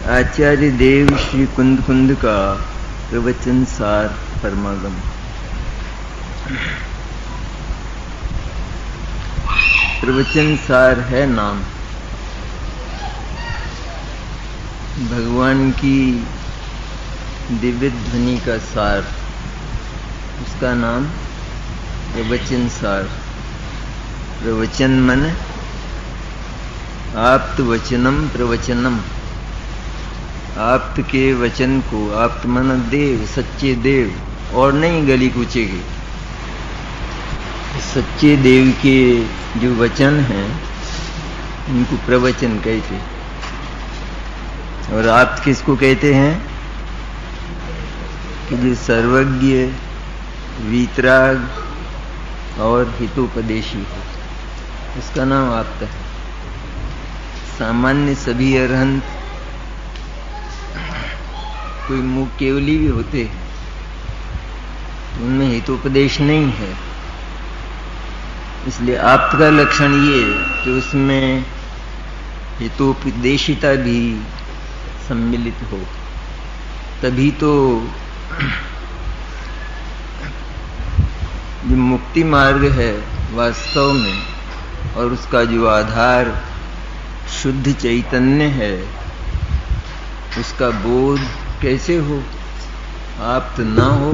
आचार्य देव श्री कुंद कुंद का प्रवचन सार परमागम। प्रवचन सार है नाम। भगवान की दिव्य ध्वनि का सार, उसका नाम प्रवचन सार। प्रवचन मन आप्त वचनम प्रवचनम। आप्त के वचन को, आप्त मन देव, सच्चे देव, और नहीं गली कूचे के सच्चे देव के जो वचन हैं उनको प्रवचन कहते। और आप्त किसको कहते हैं? कि जो सर्वज्ञ, वीतराग और हितोपदेशी है, उसका नाम आप्त है। सामान्य सभी अरहंत कोई मुख केवली भी होते, उनमें हितोपदेश नहीं है। इसलिए आप्त का लक्षण ये कि उसमें हितोपदेशिता भी सम्मिलित हो, तभी तो जो मुक्ति मार्ग है वास्तव में, और उसका जो आधार शुद्ध चैतन्य है, उसका बोध कैसे हो? आप्त ना हो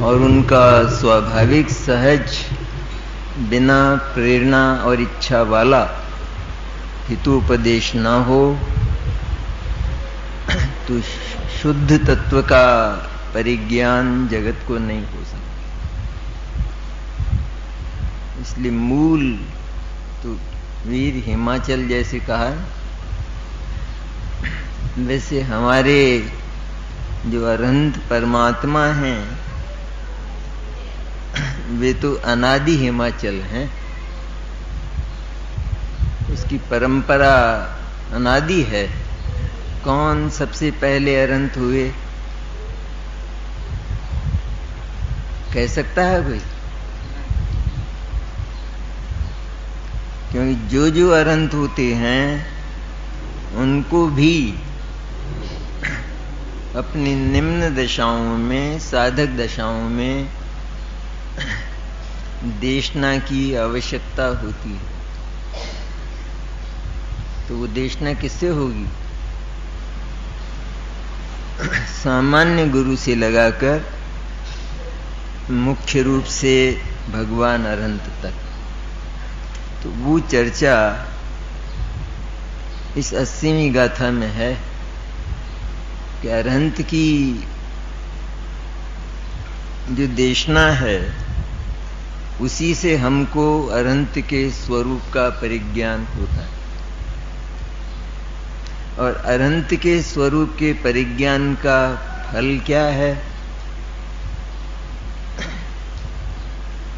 और उनका स्वाभाविक सहज बिना प्रेरणा और इच्छा वाला हितोपदेश ना हो तो शुद्ध तत्व का परिज्ञान जगत को नहीं हो सकता। इसलिए मूल तो वीर हिमाचल जैसे कहा, वैसे हमारे जो अरहंत परमात्मा हैं वे तो अनादि हिमाचल हैं। उसकी परंपरा अनादि है। कौन सबसे पहले अरहंत हुए, कह सकता है कोई? क्योंकि जो जो अरहंत होते हैं उनको भी अपनी निम्न दशाओं में, साधक दशाओं में देशना की आवश्यकता होती है। तो वो देशना किससे होगी? सामान्य गुरु से लगाकर मुख्य रूप से भगवान अरहंत तक। तो वो चर्चा इस 80वीं गाथा में है कि अरहंत की जो देशना है उसी से हमको अरहंत के स्वरूप का परिज्ञान होता है। और अरहंत के स्वरूप के परिज्ञान का फल क्या है?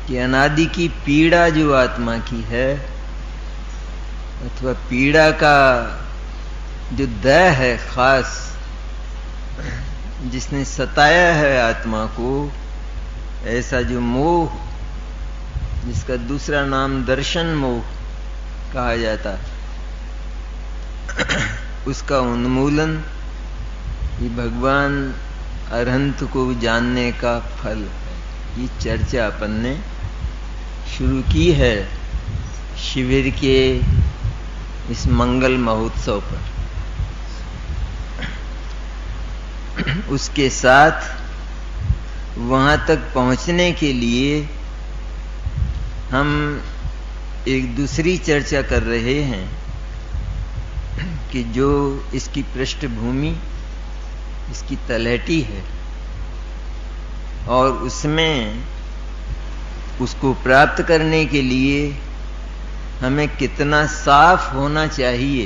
कि अनादि की पीड़ा जो आत्मा की है, अथवा पीड़ा का जो दय है खास, जिसने सताया है आत्मा को, ऐसा जो मोह, जिसका दूसरा नाम दर्शन मोह कहा जाता है, उसका उन्मूलन ये भगवान अरहंत को जानने का फल है। ये चर्चा अपन ने शुरू की है शिविर के इस मंगल महोत्सव पर। उसके साथ वहां तक पहुंचने के लिए हम एक दूसरी चर्चा कर रहे हैं कि जो इसकी पृष्ठभूमि, इसकी तलहटी है, और उसमें उसको प्राप्त करने के लिए हमें कितना साफ होना चाहिए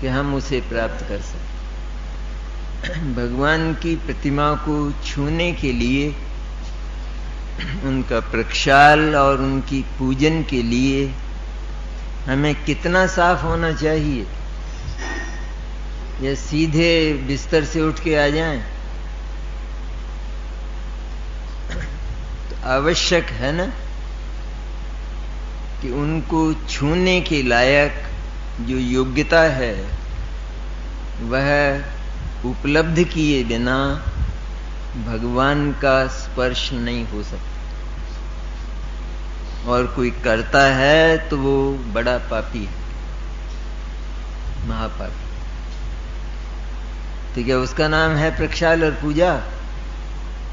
कि हम उसे प्राप्त कर सकें। भगवान की प्रतिमा को छूने के लिए, उनका प्रक्षाल और उनकी पूजन के लिए हमें कितना साफ होना चाहिए? या सीधे बिस्तर से उठ के आ जाएं? तो आवश्यक है ना कि उनको छूने के लायक जो योग्यता है वह उपलब्ध किए बिना भगवान का स्पर्श नहीं हो सकता, और कोई करता है तो वो बड़ा पापी है, महापापी। तो क्या उसका नाम है प्रक्षाल और पूजा?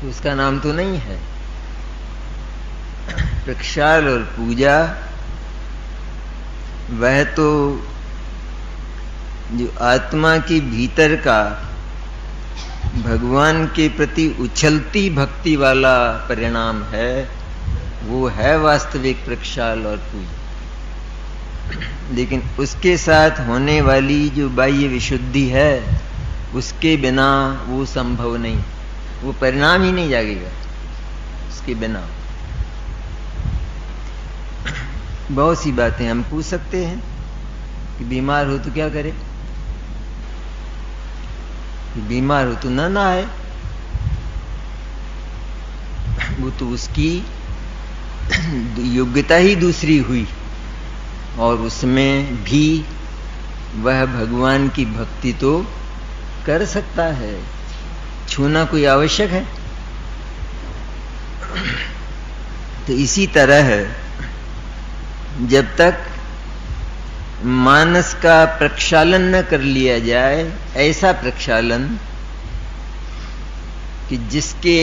तो उसका नाम तो नहीं है। प्रक्षाल और पूजा वह तो जो आत्मा के भीतर का भगवान के प्रति उछलती भक्ति वाला परिणाम है, वो है वास्तविक प्रक्षाल और पूजा। लेकिन उसके साथ होने वाली जो बाह्य विशुद्धि है, उसके बिना वो संभव नहीं, वो परिणाम ही नहीं जागेगा उसके बिना। बहुत सी बातें हम पूछ सकते हैं कि बीमार हो तो क्या करे, कि बीमार हो तो ना आए, वो तो उसकी योग्यता ही दूसरी हुई, और उसमें भी वह भगवान की भक्ति तो कर सकता है। छूना कोई आवश्यक है? तो इसी तरह है, जब तक मानस का प्रक्षालन न कर लिया जाए, ऐसा प्रक्षालन कि जिसके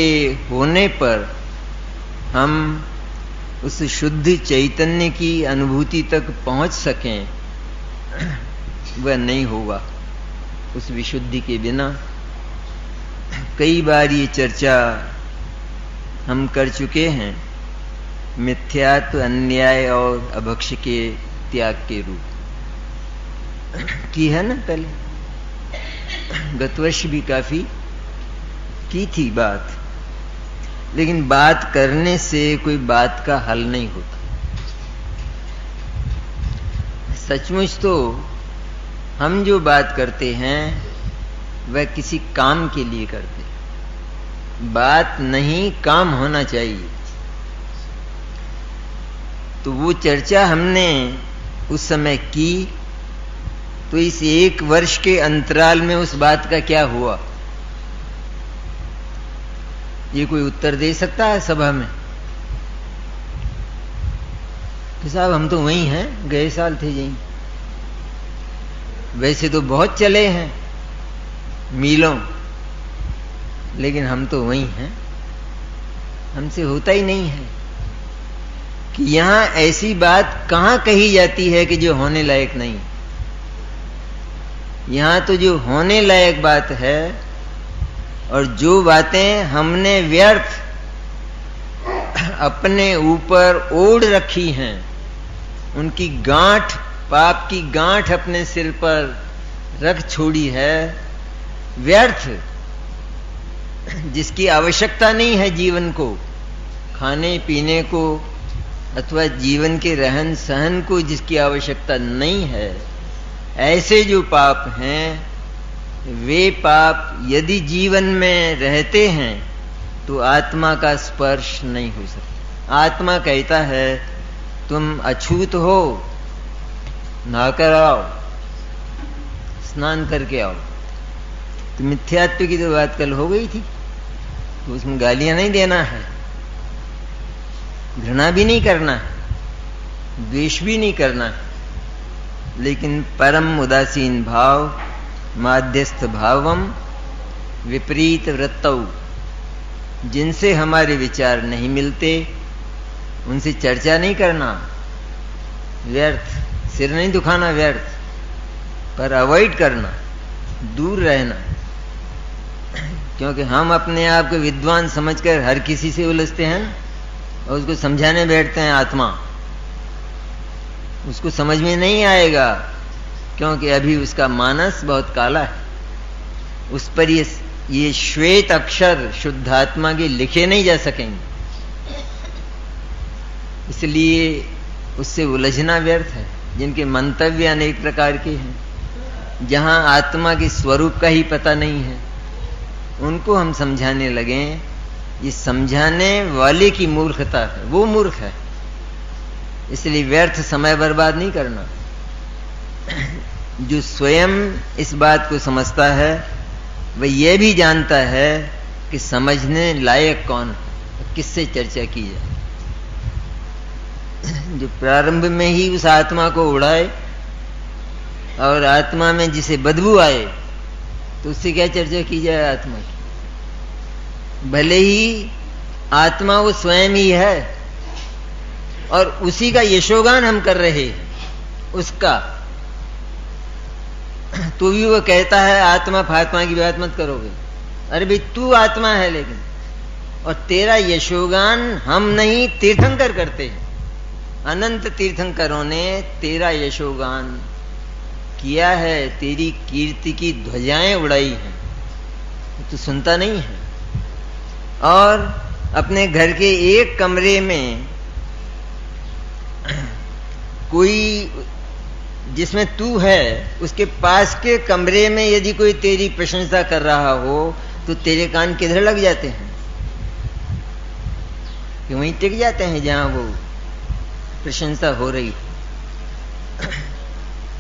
होने पर हम उस शुद्ध चैतन्य की अनुभूति तक पहुंच सकें, वह नहीं होगा उस विशुद्धि के बिना। कई बार ये चर्चा हम कर चुके हैं, मिथ्यात्व, अन्याय और अभक्ष के त्याग के रूप की है ना पहले, गत वर्ष भी काफी की थी बात। लेकिन बात करने से कोई बात का हल नहीं होता। सचमुच तो हम जो बात करते हैं वह किसी काम के लिए करते हैं, बात नहीं काम होना चाहिए। तो वो चर्चा हमने उस समय की, तो इस एक वर्ष के अंतराल में उस बात का क्या हुआ, ये कोई उत्तर दे सकता है सभा में? कि साहब हम तो वही हैं, गए साल थे यहीं। वैसे तो बहुत चले हैं मीलों, लेकिन हम तो वही हैं। हमसे होता ही नहीं है कि यहां ऐसी बात कहां कही जाती है कि जो होने लायक नहीं। यहां तो जो होने लायक बात है, और जो बातें हमने व्यर्थ अपने ऊपर ओढ़ रखी हैं, उनकी गांठ, पाप की गांठ अपने सिर पर रख छोड़ी है, व्यर्थ, जिसकी आवश्यकता नहीं है जीवन को, खाने पीने को अथवा जीवन के रहन सहन को जिसकी आवश्यकता नहीं है, ऐसे जो पाप हैं, वे पाप यदि जीवन में रहते हैं तो आत्मा का स्पर्श नहीं हो सकता। आत्मा कहता है तुम अछूत हो, नहाकर आओ, स्नान करके आओ। तो मिथ्यात्व की तो बात कल हो गई थी, तो उसमें गालियां नहीं देना है, घृणा भी नहीं करना है, द्वेष भी नहीं करना है, लेकिन परम उदासीन भाव, माध्यस्थ भावम विपरीत वृत्तौ, जिनसे हमारे विचार नहीं मिलते उनसे चर्चा नहीं करना, व्यर्थ, सिर नहीं दुखाना व्यर्थ, पर अवॉइड करना, दूर रहना। क्योंकि हम अपने आप को विद्वान समझकर हर किसी से उलझते हैं और उसको समझाने बैठते हैं आत्मा, उसको समझ में नहीं आएगा, क्योंकि अभी उसका मानस बहुत काला है। उस पर ये श्वेत अक्षर शुद्धात्मा के लिखे नहीं जा सकेंगे, इसलिए उससे उलझना व्यर्थ है। जिनके मंतव्य अनेक प्रकार के हैं, जहां आत्मा के स्वरूप का ही पता नहीं है, उनको हम समझाने लगे, ये समझाने वाले की मूर्खता है, वो मूर्ख है। इसलिए व्यर्थ समय बर्बाद नहीं करना। जो स्वयं इस बात को समझता है वह यह भी जानता है कि समझने लायक कौन है, किससे चर्चा की जाए। जो प्रारंभ में ही उस आत्मा को उड़ाए और आत्मा में जिसे बदबू आए तो उससे क्या चर्चा की जाए आत्मा की। भले ही आत्मा वो स्वयं ही है और उसी का यशोगान हम कर रहे हैं उसका, तो भी वो कहता है आत्मा फात्मा की बात मत करोगे। अरे भाई तू आत्मा है लेकिन, और तेरा यशोगान हम नहीं तीर्थंकर करते हैं। अनंत तीर्थंकरों ने तेरा यशोगान किया है, तेरी कीर्ति की ध्वजाएं उड़ाई हैं, तू सुनता नहीं है। और अपने घर के एक कमरे में कोई जिसमें तू है उसके पास के कमरे में यदि कोई तेरी प्रशंसा कर रहा हो तो तेरे कान किधर लग जाते हैं कि वहीं टिक जाते हैं जहां वो प्रशंसा हो रही।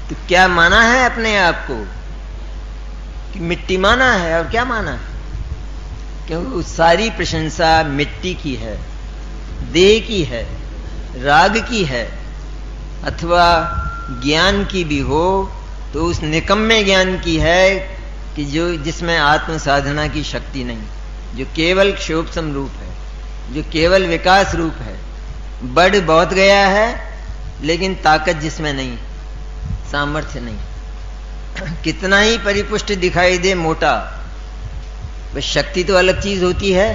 तो क्या माना है अपने आप को कि मिट्टी माना है, और क्या माना है? क्योंकि सारी प्रशंसा मिट्टी की है, देह की है, राग की है, अथवा ज्ञान की भी हो तो उस निकम्मे ज्ञान की है कि जिसमें आत्म साधना की शक्ति नहीं, जो केवल क्षोभसम रूप है, जो केवल विकास रूप है। बढ़ बहुत गया है लेकिन ताकत जिसमें नहीं, सामर्थ्य नहीं। कितना ही परिपुष्ट दिखाई दे मोटा, बस शक्ति तो अलग चीज होती है,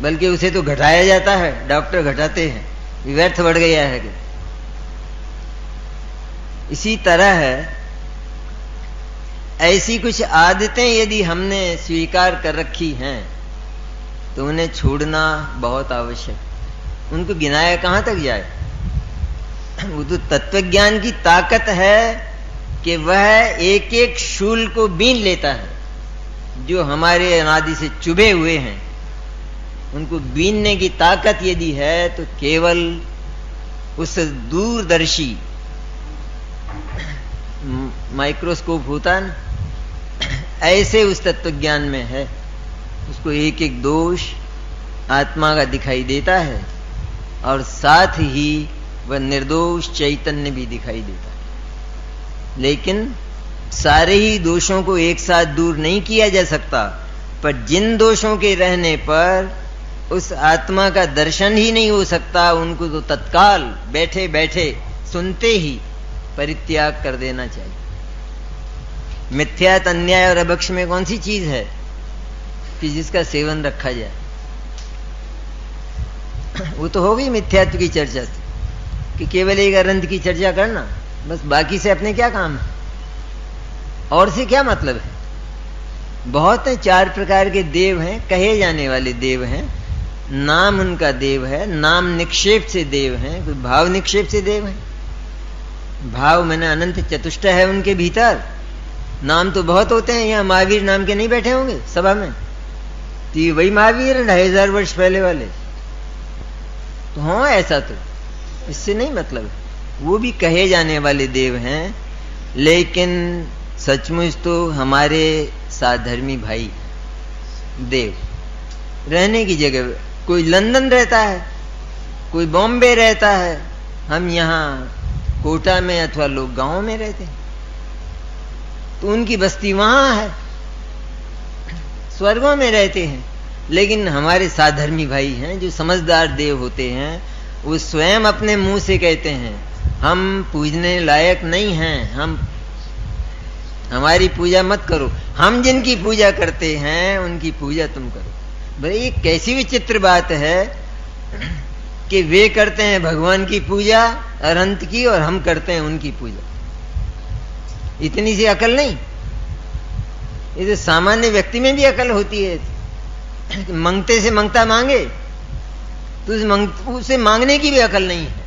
बल्कि उसे तो घटाया जाता है, डॉक्टर घटाते हैं, व्यर्थ बढ़ गया है। इसी तरह है ऐसी कुछ आदतें यदि हमने स्वीकार कर रखी हैं तो उन्हें छोड़ना बहुत आवश्यक। उनको गिनाया कहां तक जाए। वो तो तत्वज्ञान की ताकत है कि वह एक एक शूल को बीन लेता है, जो हमारे अनादि से चुभे हुए हैं उनको बीनने की ताकत यदि है तो केवल उस दूरदर्शी माइक्रोस्कोप होता है ना, ऐसे उस तत्वज्ञान में है। उसको एक एक दोष आत्मा का दिखाई देता है और साथ ही वह निर्दोष चैतन्य भी दिखाई देता है। लेकिन सारे ही दोषों को एक साथ दूर नहीं किया जा सकता, पर जिन दोषों के रहने पर उस आत्मा का दर्शन ही नहीं हो सकता, उनको तो तत्काल बैठे बैठे सुनते ही परित्याग कर देना चाहिए। मिथ्यात, अन्याय और अभक्ष में कौन सी चीज है कि जिसका सेवन रखा जाए? वो तो हो गई मिथ्यात्व की चर्चा कि केवल एक अनंत की चर्चा करना, बस बाकी से अपने क्या काम है और से क्या मतलब है। बहुत है, 4 प्रकार के देव हैं, कहे जाने वाले देव हैं, नाम उनका देव है, नाम निक्षेप से देव हैं, कोई भाव निक्षेप से देव हैं। भाव मैंने अनंत चतुष्ट है उनके भीतर। नाम तो बहुत होते हैं, यहां महावीर नाम के नहीं बैठे होंगे सभा में, तो ये वही महावीर 2500 वर्ष पहले वाले तो हाँ, ऐसा तो इससे नहीं मतलब है। वो भी कहे जाने वाले देव हैं, लेकिन सचमुच तो हमारे साधर्मी भाई देव। रहने की जगह कोई लंदन रहता है, कोई बॉम्बे रहता है, हम यहाँ कोटा में अथवा लोग गांव में रहते हैं, तो उनकी बस्ती वहां है, स्वर्गों में रहते हैं। लेकिन हमारे साधर्मी भाई हैं जो समझदार देव होते हैं, वो स्वयं अपने मुंह से कहते हैं हम पूजने लायक नहीं हैं, हमारी पूजा मत करो, हम जिनकी पूजा करते हैं उनकी पूजा तुम करो। भाई ये कैसी विचित्र बात है कि वे करते हैं भगवान की पूजा अनंत की और हम करते हैं उनकी पूजा। इतनी सी अकल नहीं? ये तो सामान्य व्यक्ति में भी अकल होती है। मंगते से मंगता मांगे तो उसे मांगने की भी अकल नहीं है।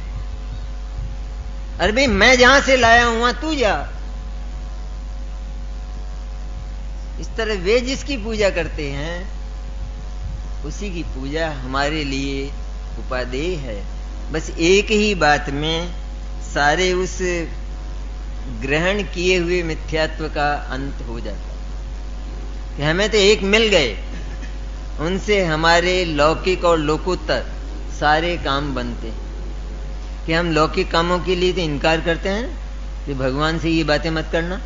अरे भाई मैं जहां से लाया हूं वहां तू जा। इस तरह वे जिसकी पूजा करते हैं उसी की पूजा हमारे लिए उपादेय है। बस एक ही बात में सारे उस ग्रहण किए हुए मिथ्यात्व का अंत हो जाता है कि हमें तो एक मिल गए, उनसे हमारे लौकिक और लोकोत्तर सारे काम बनते हैं। कि हम लौकिक कामों के लिए तो इनकार करते हैं कि भगवान से ये बातें मत करना।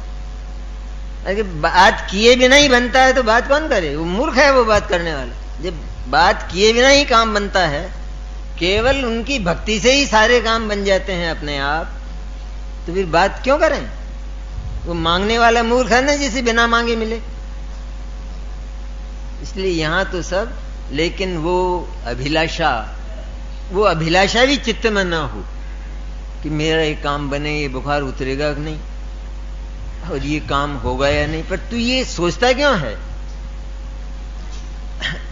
अगर बात किए बिना ही बनता है तो बात कौन करे? वो मूर्ख है वो बात करने वाला। जब बात किए बिना ही काम बनता है, केवल उनकी भक्ति से ही सारे काम बन जाते हैं अपने आप, तो फिर बात क्यों करें? वो मांगने वाला मूर्ख है ना, जिसे बिना मांगे मिले। इसलिए यहां तो सब, लेकिन वो अभिलाषा भी चित्त में ना हो कि मेरा ये काम बने, ये बुखार उतरेगा कि नहीं, और ये काम होगा या नहीं। पर तू ये सोचता क्यों है?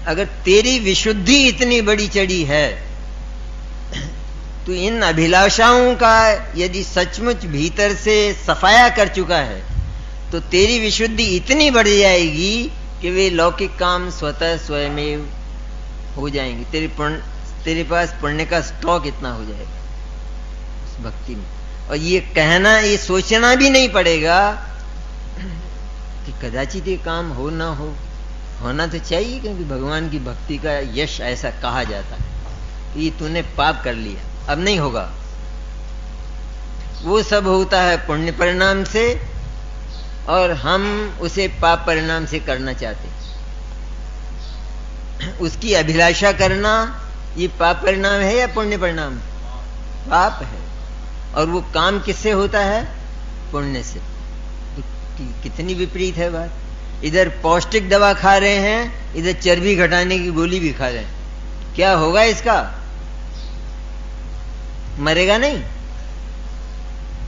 अगर तेरी विशुद्धि इतनी बड़ी चढ़ी है, तो इन अभिलाषाओं का यदि सचमुच भीतर से सफाया कर चुका है, तो तेरी विशुद्धि इतनी बढ़ जाएगी कि वे लौकिक काम स्वतः स्वयं हो जाएंगे। तेरे पास पुण्य का स्टॉक इतना हो जाएगा उस भक्ति में। और ये कहना, ये सोचना भी नहीं पड़ेगा कि कदाचित ये काम हो ना हो। होना तो चाहिए, क्योंकि भगवान की भक्ति का यश ऐसा कहा जाता है कि ये तूने पाप कर लिया, अब नहीं होगा। वो सब होता है पुण्य परिणाम से, और हम उसे पाप परिणाम से करना चाहते। उसकी अभिलाषा करना ये पाप परिणाम है या पुण्य परिणाम? पाप है। और वो काम किससे होता है? पुण्य से। कितनी विपरीत है बात। इधर पौष्टिक दवा खा रहे हैं, इधर चर्बी घटाने की गोली भी खा रहे हैं। क्या होगा इसका? मरेगा नहीं।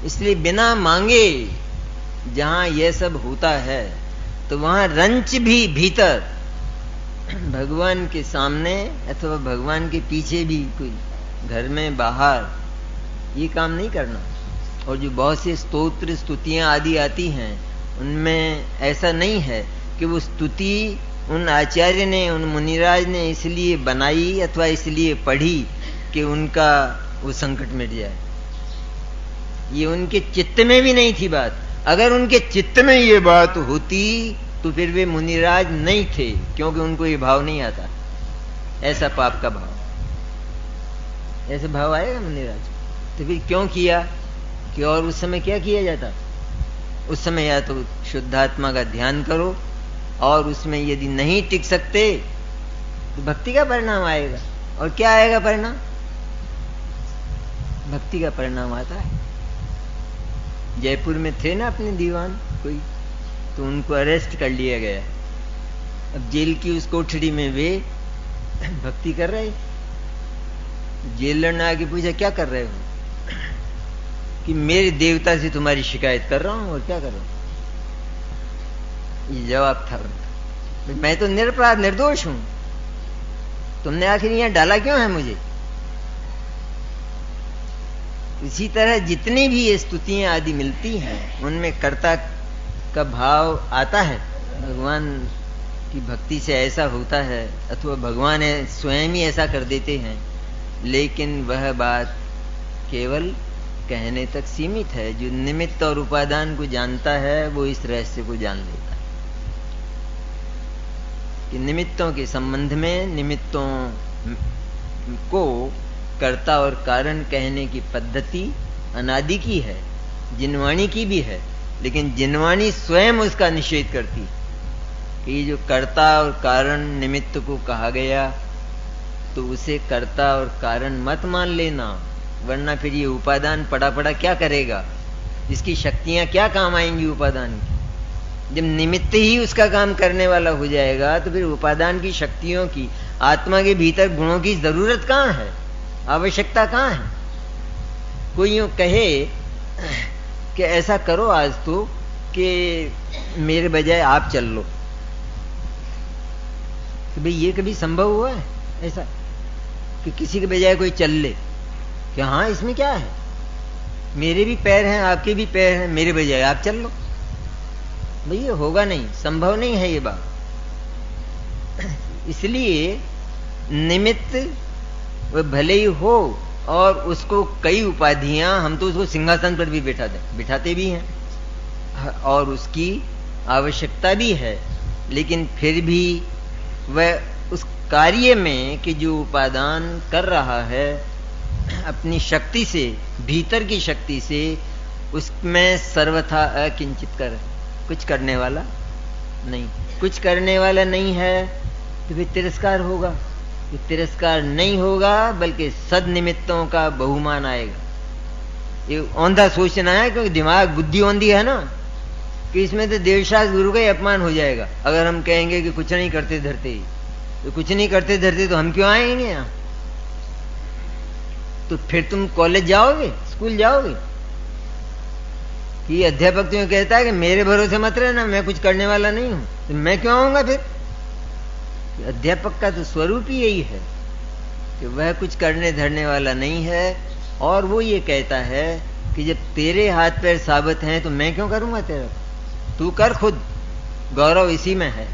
इसलिए बिना मांगे जहां यह सब होता है, तो वहां रंच भी भीतर भगवान के सामने अथवा भगवान के पीछे भी, कोई घर में बाहर, ये काम नहीं करना। और जो बहुत से स्तोत्र स्तुतियां आदि आती हैं, उनमें ऐसा नहीं है कि वो स्तुति उन आचार्य ने, उन मुनिराज ने इसलिए बनाई अथवा इसलिए पढ़ी कि उनका वो संकट मिट जाए। ये उनके चित्त में भी नहीं थी बात। अगर उनके चित्त में ये बात होती तो फिर वे मुनिराज नहीं थे, क्योंकि उनको ये भाव नहीं आता, ऐसा पाप का भाव। ऐसे भाव आएगा मुनिराज? तो फिर क्यों किया? कि और उस समय क्या किया जाता? उस समय या तो शुद्धात्मा का ध्यान करो, और उसमें यदि नहीं टिक सकते तो भक्ति का परिणाम आएगा। और क्या आएगा परिणाम? भक्ति का परिणाम आता है। जयपुर में थे ना अपने दीवान कोई, तो उनको अरेस्ट कर लिया गया। अब जेल की उस कोठरी में वे भक्ति कर रहे। जेलर ने आगे पूछा, क्या कर रहे हो? कि मेरे देवता से तुम्हारी शिकायत कर रहा हूं, और क्या कर रहा हूं। ये जवाब था उनका। मैं तो निरपराध निर्दोष हूं, तुमने आखिर यहां डाला क्यों है मुझे? इसी तरह जितनी भी ये स्तुतियां आदि मिलती हैं, उनमें कर्ता का भाव आता है। भगवान की भक्ति से ऐसा होता है, अथवा भगवान स्वयं ही ऐसा कर देते हैं। लेकिन वह बात केवल कहने तक सीमित है। जो निमित्त और उपादान को जानता है, वो इस रहस्य को जान लेता है कि निमित्तों के संबंध में, निमित्तों को कर्ता और कारण कहने की पद्धति अनादि की है, जिनवाणी की भी है। लेकिन जिनवाणी स्वयं उसका निषेध करती कि ये जो कर्ता और कारण निमित्त को कहा गया, तो उसे कर्ता और कारण मत मान लेना, वरना फिर ये उपादान पड़ा पड़ा क्या करेगा? इसकी शक्तियां क्या काम आएंगी उपादान की? जब निमित्त ही उसका काम करने वाला हो जाएगा, तो फिर उपादान की शक्तियों की, आत्मा के भीतर गुणों की जरूरत कहां है? आवश्यकता कहां है? कोई यूं कहे कि ऐसा करो आज तो कि मेरे बजाय आप चल लो, तो भाई ये कभी संभव हुआ है ऐसा कि किसी के बजाय कोई चल ले? कि हाँ, इसमें क्या है, मेरे भी पैर हैं, आपके भी पैर हैं, मेरे बजाय आप चल लो। भाई ये होगा नहीं, संभव नहीं है ये बात। इसलिए निमित्त वह भले ही हो और उसको कई उपाधियां, हम तो उसको सिंहासन पर भी बिठाते भी हैं और उसकी आवश्यकता भी है, लेकिन फिर भी वह उस कार्य में कि जो उपादान कर रहा है अपनी शक्ति से, भीतर की शक्ति से, उसमें सर्वथा अकिंचित कर, कुछ करने वाला नहीं। कुछ करने वाला नहीं है तो फिर तिरस्कार होगा। तो तिरस्कार नहीं होगा बल्कि सदनिमित्तों का बहुमान आएगा। ये औंधा सोचना है, क्योंकि दिमाग बुद्धि औंधी है ना, कि इसमें तो देवशास्त्र गुरु का ही अपमान हो जाएगा। अगर हम कहेंगे कि कुछ नहीं करते धरते, तो कुछ नहीं करते धरते तो हम क्यों आएंगे यहाँ? तो फिर तुम कॉलेज जाओगे, स्कूल जाओगे? कि अध्यापक तुम्हें कहता है कि मेरे भरोसे मत रहना, मैं कुछ करने वाला नहीं हूं, तो मैं क्यों आऊंगा फिर? अध्यापक का तो स्वरूप ही यही है कि वह कुछ करने धरने वाला नहीं है, और वो ये कहता है कि जब तेरे हाथ पैर साबित हैं तो मैं क्यों करूंगा तेरा? तू कर खुद, गौरव इसी में है।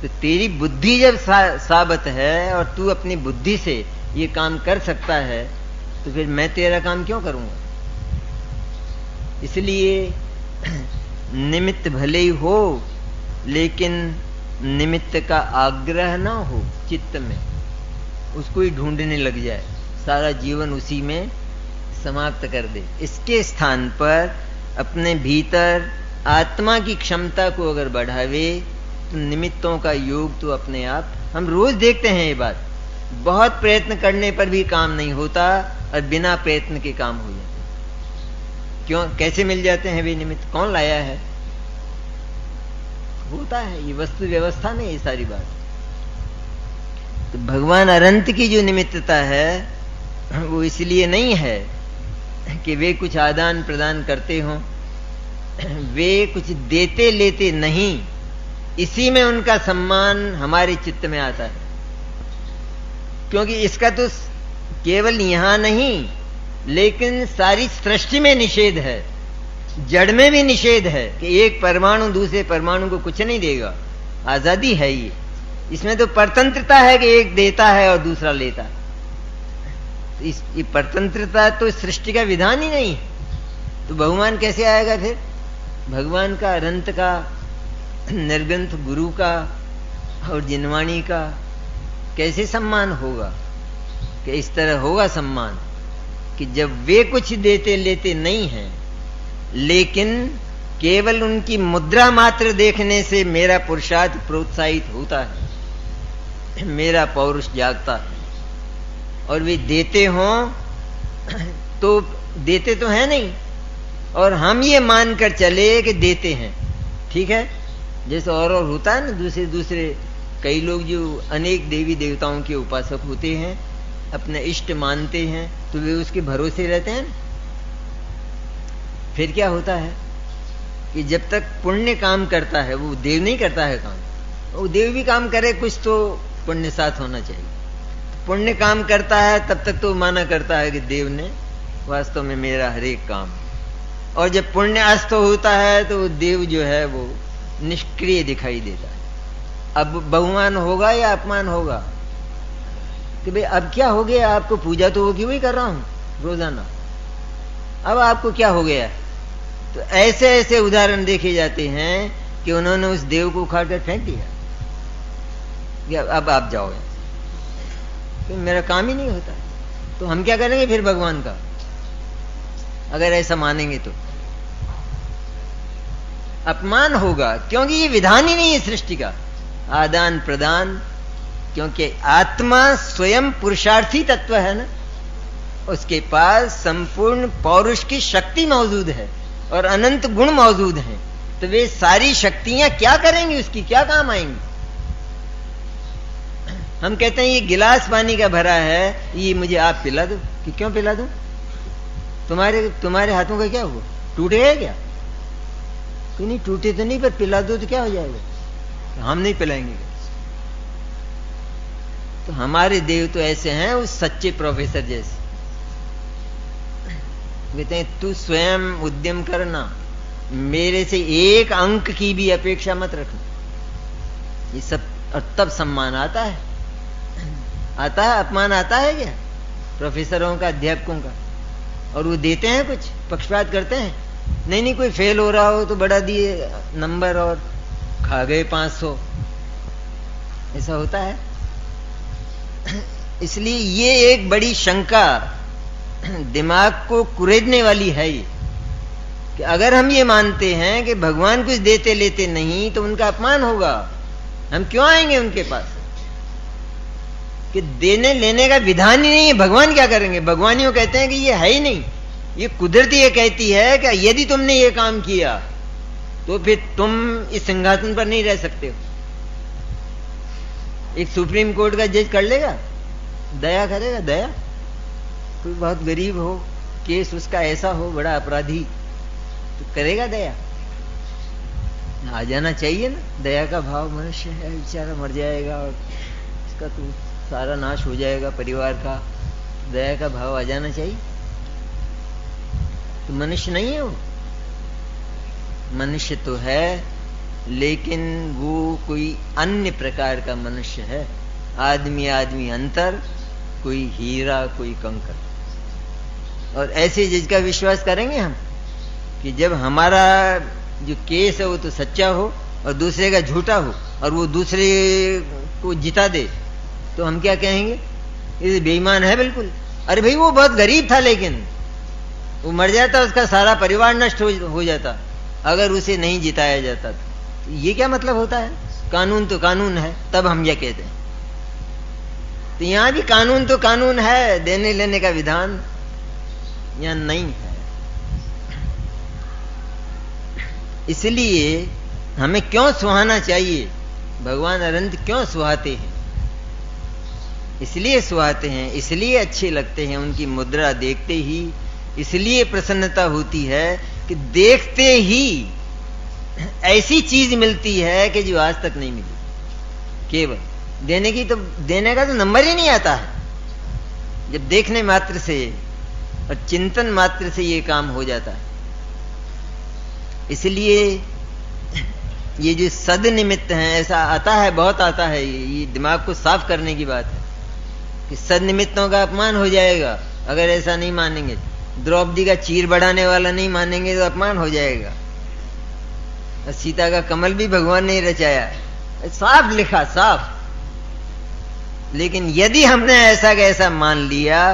तो तेरी बुद्धि जब साबित है और तू अपनी बुद्धि से ये काम कर सकता है, तो फिर मैं तेरा काम क्यों करूंगा? इसलिए निमित्त भले ही हो, लेकिन निमित्त का आग्रह ना हो चित्त में, उसको ही ढूंढने लग जाए, सारा जीवन उसी में समाप्त कर दे। इसके स्थान पर अपने भीतर आत्मा की क्षमता को अगर बढ़ावे तो निमित्तों का योग तो अपने आप, हम रोज देखते हैं ये बात, बहुत प्रयत्न करने पर भी काम नहीं होता और बिना प्रयत्न के काम हो जाते। क्यों, कैसे मिल जाते हैं वे निमित्त? कौन लाया है? होता है, ये वस्तु व्यवस्था में ये सारी बात। तो भगवान अनंत की जो निमित्तता है वो इसलिए नहीं है कि वे कुछ आदान प्रदान करते हों, वे कुछ देते लेते नहीं, इसी में उनका सम्मान हमारे चित्त में आता है। क्योंकि इसका तो केवल यहां नहीं, लेकिन सारी सृष्टि में निषेध है, जड़ में भी निषेध है कि एक परमाणु दूसरे परमाणु को कुछ नहीं देगा। आजादी है ये, इसमें तो परतंत्रता है कि एक देता है और दूसरा लेता है। ये परतंत्रता तो सृष्टि का विधान ही नहीं है, तो बहुमान कैसे आएगा फिर? भगवान का, अनंत का, निर्ग्रंथ गुरु का और जिनवाणी का कैसे सम्मान होगा? कि इस तरह होगा सम्मान कि जब वे कुछ देते लेते नहीं हैं, लेकिन केवल उनकी मुद्रा मात्र देखने से मेरा पुरुषार्थ प्रोत्साहित होता है, मेरा पौरुष जागता है, और वे देते हों तो देते तो है नहीं, और हम ये मानकर चले कि देते हैं। ठीक है, जैसे और होता है ना, दूसरे दूसरे कई लोग जो अनेक देवी देवताओं के उपासक होते हैं, अपने इष्ट मानते हैं, तो वे उसके भरोसे रहते हैं। फिर क्या होता है कि जब तक पुण्य काम करता है, वो देव नहीं करता है काम, वो देव भी काम करे, कुछ तो पुण्य साथ होना चाहिए। पुण्य काम करता है तब तक तो माना करता है कि देव ने वास्तव में मेरा हर एक काम, और जब पुण्य अस्त होता है तो देव जो है वो निष्क्रिय दिखाई देता है। अब बहुमान होगा या अपमान होगा कि भाई अब क्या हो गया, आपको पूजा तो वो क्यों ही कर रहा हूं रोजाना, अब आपको क्या हो गया? तो ऐसे ऐसे उदाहरण देखे जाते हैं कि उन्होंने उस देव को उखाड़ कर फेंक दिया, अब आप जाओ, तो मेरा काम ही नहीं होता। तो हम क्या करेंगे फिर भगवान का, अगर ऐसा मानेंगे तो अपमान होगा, क्योंकि ये विधान ही नहीं है सृष्टि का आदान प्रदान। क्योंकि आत्मा स्वयं पुरुषार्थी तत्व है ना, उसके पास संपूर्ण पौरुष की शक्ति मौजूद है और अनंत गुण मौजूद हैं, तो वे सारी शक्तियां क्या करेंगी, उसकी क्या काम आएंगी? हम कहते हैं ये गिलास पानी का भरा है, ये मुझे आप पिला दो, कि क्यों पिला दो? तुम्हारे हाथों का क्या हुआ, टूट गया क्या? कि नहीं टूटे तो नहीं, पर पिला दो तो क्या हो जाएगा? हम नहीं पिलाएंगे। तो हमारे देव तो ऐसे हैं, उस सच्चे प्रोफेसर जैसे, कहते हैं तू स्वयं उद्यम करना, मेरे से एक अंक की भी अपेक्षा मत रखना। ये सब, और तब सम्मान आता है, आता है, अपमान आता है क्या? प्रोफेसरों का, अध्यापकों का, और वो देते हैं कुछ, पक्षपात करते हैं? नहीं, कोई फेल हो रहा हो तो बढ़ा दिए नंबर और खा गए 500, ऐसा होता है। इसलिए ये एक बड़ी शंका दिमाग को कुरेदने वाली है ये, कि अगर हम ये मानते हैं कि भगवान कुछ देते लेते नहीं तो उनका अपमान होगा, हम क्यों आएंगे उनके पास? कि देने लेने का विधान ही नहीं है, भगवान क्या करेंगे? भगवान यूं कहते हैं कि ये है ही नहीं, ये कुदरती ये कहती है कि यदि तुमने ये काम किया तो फिर तुम इस सिंहासन पर नहीं रह सकते हो। एक सुप्रीम कोर्ट का जज कर लेगा? दया करेगा? दया? कोई बहुत गरीब हो, केस उसका ऐसा हो, बड़ा अपराधी, तो करेगा दया? आ जाना चाहिए ना दया का भाव। मनुष्य है, बेचारा मर जाएगा और इसका तो सारा नाश हो जाएगा परिवार का, दया का भाव आ जाना चाहिए। तो मनुष्य नहीं है वो, मनुष्य तो है, लेकिन वो कोई अन्य प्रकार का मनुष्य है। आदमी आदमी अंतर, कोई हीरा कोई कंकर। और ऐसे जज का विश्वास करेंगे हम कि जब हमारा जो केस है वो तो सच्चा हो और दूसरे का झूठा हो और वो दूसरे को जिता दे, तो हम क्या कहेंगे? ये बेईमान है बिल्कुल। अरे भाई वो बहुत गरीब था, लेकिन वो मर जाता, उसका सारा परिवार नष्ट हो जाता अगर उसे नहीं जिताया जाता। तो ये क्या मतलब होता है? कानून तो कानून है, तब हम ये कहते हैं। तो यहां भी कानून तो कानून है, देने लेने का विधान यहां नहीं है। इसलिए हमें क्यों सुहाना चाहिए? भगवान अनंत क्यों सुहाते हैं? इसलिए सुहाते हैं, इसलिए अच्छे लगते हैं, उनकी मुद्रा देखते ही इसलिए प्रसन्नता होती है कि देखते ही ऐसी चीज मिलती है कि जो आज तक नहीं मिली। केवल देने का तो नंबर ही नहीं आता है। जब देखने मात्र से और चिंतन मात्र से ये काम हो जाता है। इसलिए ये जो सद निमित्त हैं, ऐसा आता है, बहुत आता है, ये दिमाग को साफ करने की बात है कि सद निमित्तों का अपमान हो जाएगा अगर ऐसा नहीं मानेंगे। द्रौपदी का चीर बढ़ाने वाला नहीं मानेंगे तो अपमान हो जाएगा। और सीता का कमल भी भगवान ने रचाया, साफ लिखा, साफ। लेकिन यदि हमने ऐसा कैसा मान लिया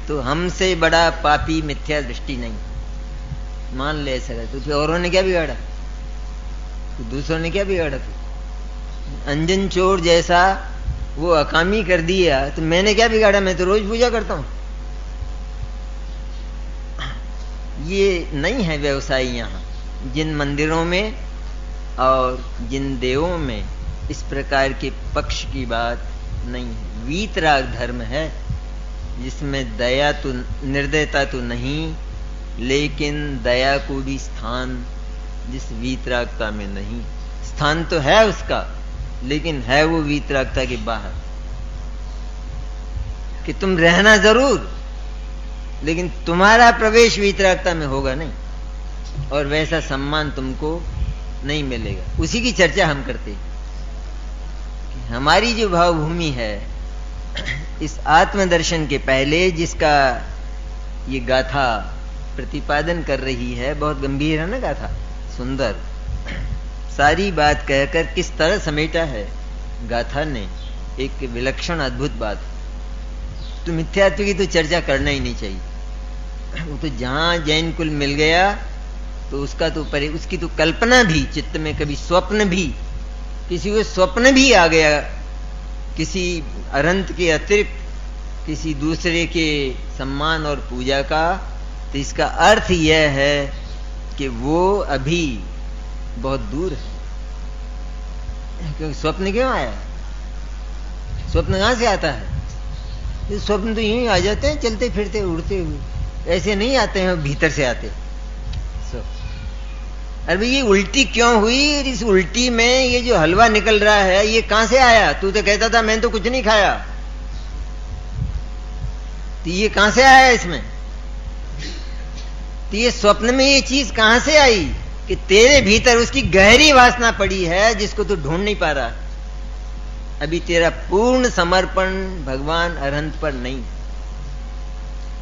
तो हमसे बड़ा पापी मिथ्या दृष्टि नहीं। मान ले ऐसा तो फिर औरों ने क्या बिगाड़ा? तो दूसरों ने क्या बिगाड़ा? फिर अंजन चोर जैसा वो अकामी कर दिया तो मैंने क्या बिगाड़ा? मैं तो रोज पूजा करता हूं। ये नहीं है व्यवसाय यहां। जिन मंदिरों में और जिन देवों में इस प्रकार के पक्ष की बात नहीं है। वीतराग धर्म है जिसमें दया तो, निर्दयता तो नहीं, लेकिन दया को भी स्थान जिस वीतरागता में नहीं। स्थान तो है उसका, लेकिन है वो वीतरागता के बाहर। कि तुम रहना जरूर, लेकिन तुम्हारा प्रवेश वीतरागता में होगा नहीं, और वैसा सम्मान तुमको नहीं मिलेगा। उसी की चर्चा हम करते हैं कि हमारी जो भावभूमि है इस आत्मदर्शन के पहले, जिसका ये गाथा प्रतिपादन कर रही है, बहुत गंभीर है ना गाथा, सुंदर, सारी बात कहकर किस तरह समेटा है गाथा ने, एक विलक्षण अद्भुत बात। तो मिथ्यात्व की तो चर्चा करना ही नहीं चाहिए। वो तो जहां जैन कुल मिल गया तो उसका तो उसकी तो कल्पना भी चित्त में, कभी स्वप्न भी, किसी को स्वप्न भी आ गया किसी अनंत के अतिरिक्त किसी दूसरे के सम्मान और पूजा का, तो इसका अर्थ यह है कि वो अभी बहुत दूर है। क्योंकि स्वप्न क्यों आया? स्वप्न कहां से आता है? ये स्वप्न तो यूं ही आ जाते हैं, चलते फिरते उड़ते हुए, ऐसे नहीं आते हैं, भीतर से आते। अरे ये उल्टी क्यों हुई? इस उल्टी में ये जो हलवा निकल रहा है ये कहां से आया? तू तो कहता था मैंने तो कुछ नहीं खाया, तो ये कहां से आया इसमें? तो ये स्वप्न में ये चीज कहां से आई कि तेरे भीतर उसकी गहरी वासना पड़ी है जिसको तू ढूंढ नहीं पा रहा। अभी तेरा पूर्ण समर्पण भगवान अरहंत पर नहीं।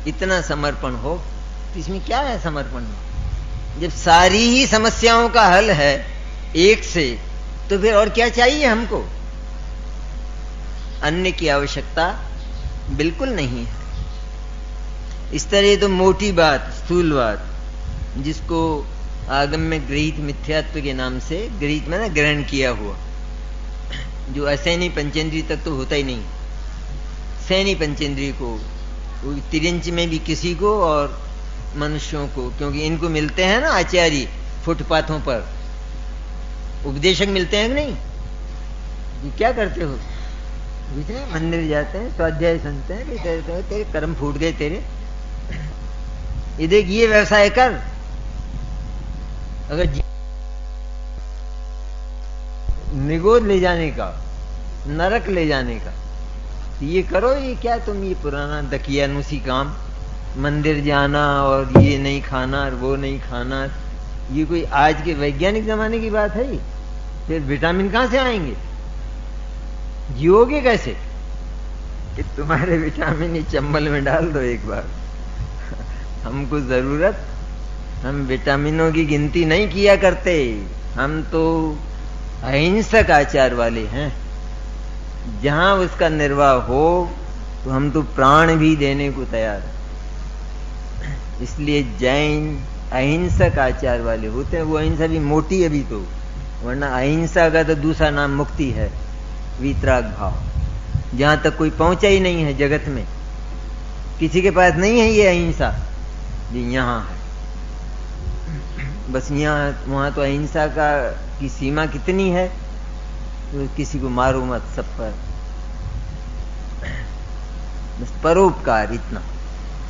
इतना समर्पण हो, तो इसमें क्या है समर्पण में? जब सारी ही समस्याओं का हल है एक से, तो फिर और क्या चाहिए हमको? अन्य की आवश्यकता बिल्कुल नहीं है। इस तरह तो मोटी बात, स्थूल बात, जिसको आगम में गृहीत मिथ्यात्व के नाम से, गृहीत में ना ग्रहण किया हुआ, जो असैनी पंचेंद्रिय तक तो होता ही नहीं, सैनी पंचेंद्रिय को, तिरंच में भी किसी को और मनुष्यों को, क्योंकि इनको मिलते हैं ना आचार्य फुटपाथों पर, उपदेशक मिलते हैं कि नहीं? ये क्या करते हो? मंदिर जाते हैं, स्वाध्याय सुनते हैं कि तेरे कर्म फूट गए तेरे, ये देख ये व्यवसाय कर। अगर निगोद ले जाने का, नरक ले जाने का, ये करो। ये क्या तुम ये पुराना दकियानुसी काम, मंदिर जाना और ये नहीं खाना और वो नहीं खाना, ये कोई आज के वैज्ञानिक जमाने की बात है? फिर विटामिन कहां से आएंगे? जियोगे कैसे? कि तुम्हारे विटामिन ही चंबल में डाल दो एक बार। हमको जरूरत, हम विटामिनों की गिनती नहीं किया करते, हम तो अहिंसक आचार वाले हैं। जहां उसका निर्वाह हो तो हम तो प्राण भी देने को तैयार हैं। इसलिए जैन अहिंसक आचार वाले होते हैं। वो अहिंसा भी मोटी अभी तो, वरना अहिंसा का तो दूसरा नाम मुक्ति है, वीतराग भाव। जहां तक कोई पहुंचा ही नहीं है जगत में, किसी के पास नहीं है ये अहिंसा, ये यहां है बस। यहाँ वहां तो अहिंसा का की सीमा कितनी है, तो किसी को मारो मत, सब पर बस परोपकार, इतना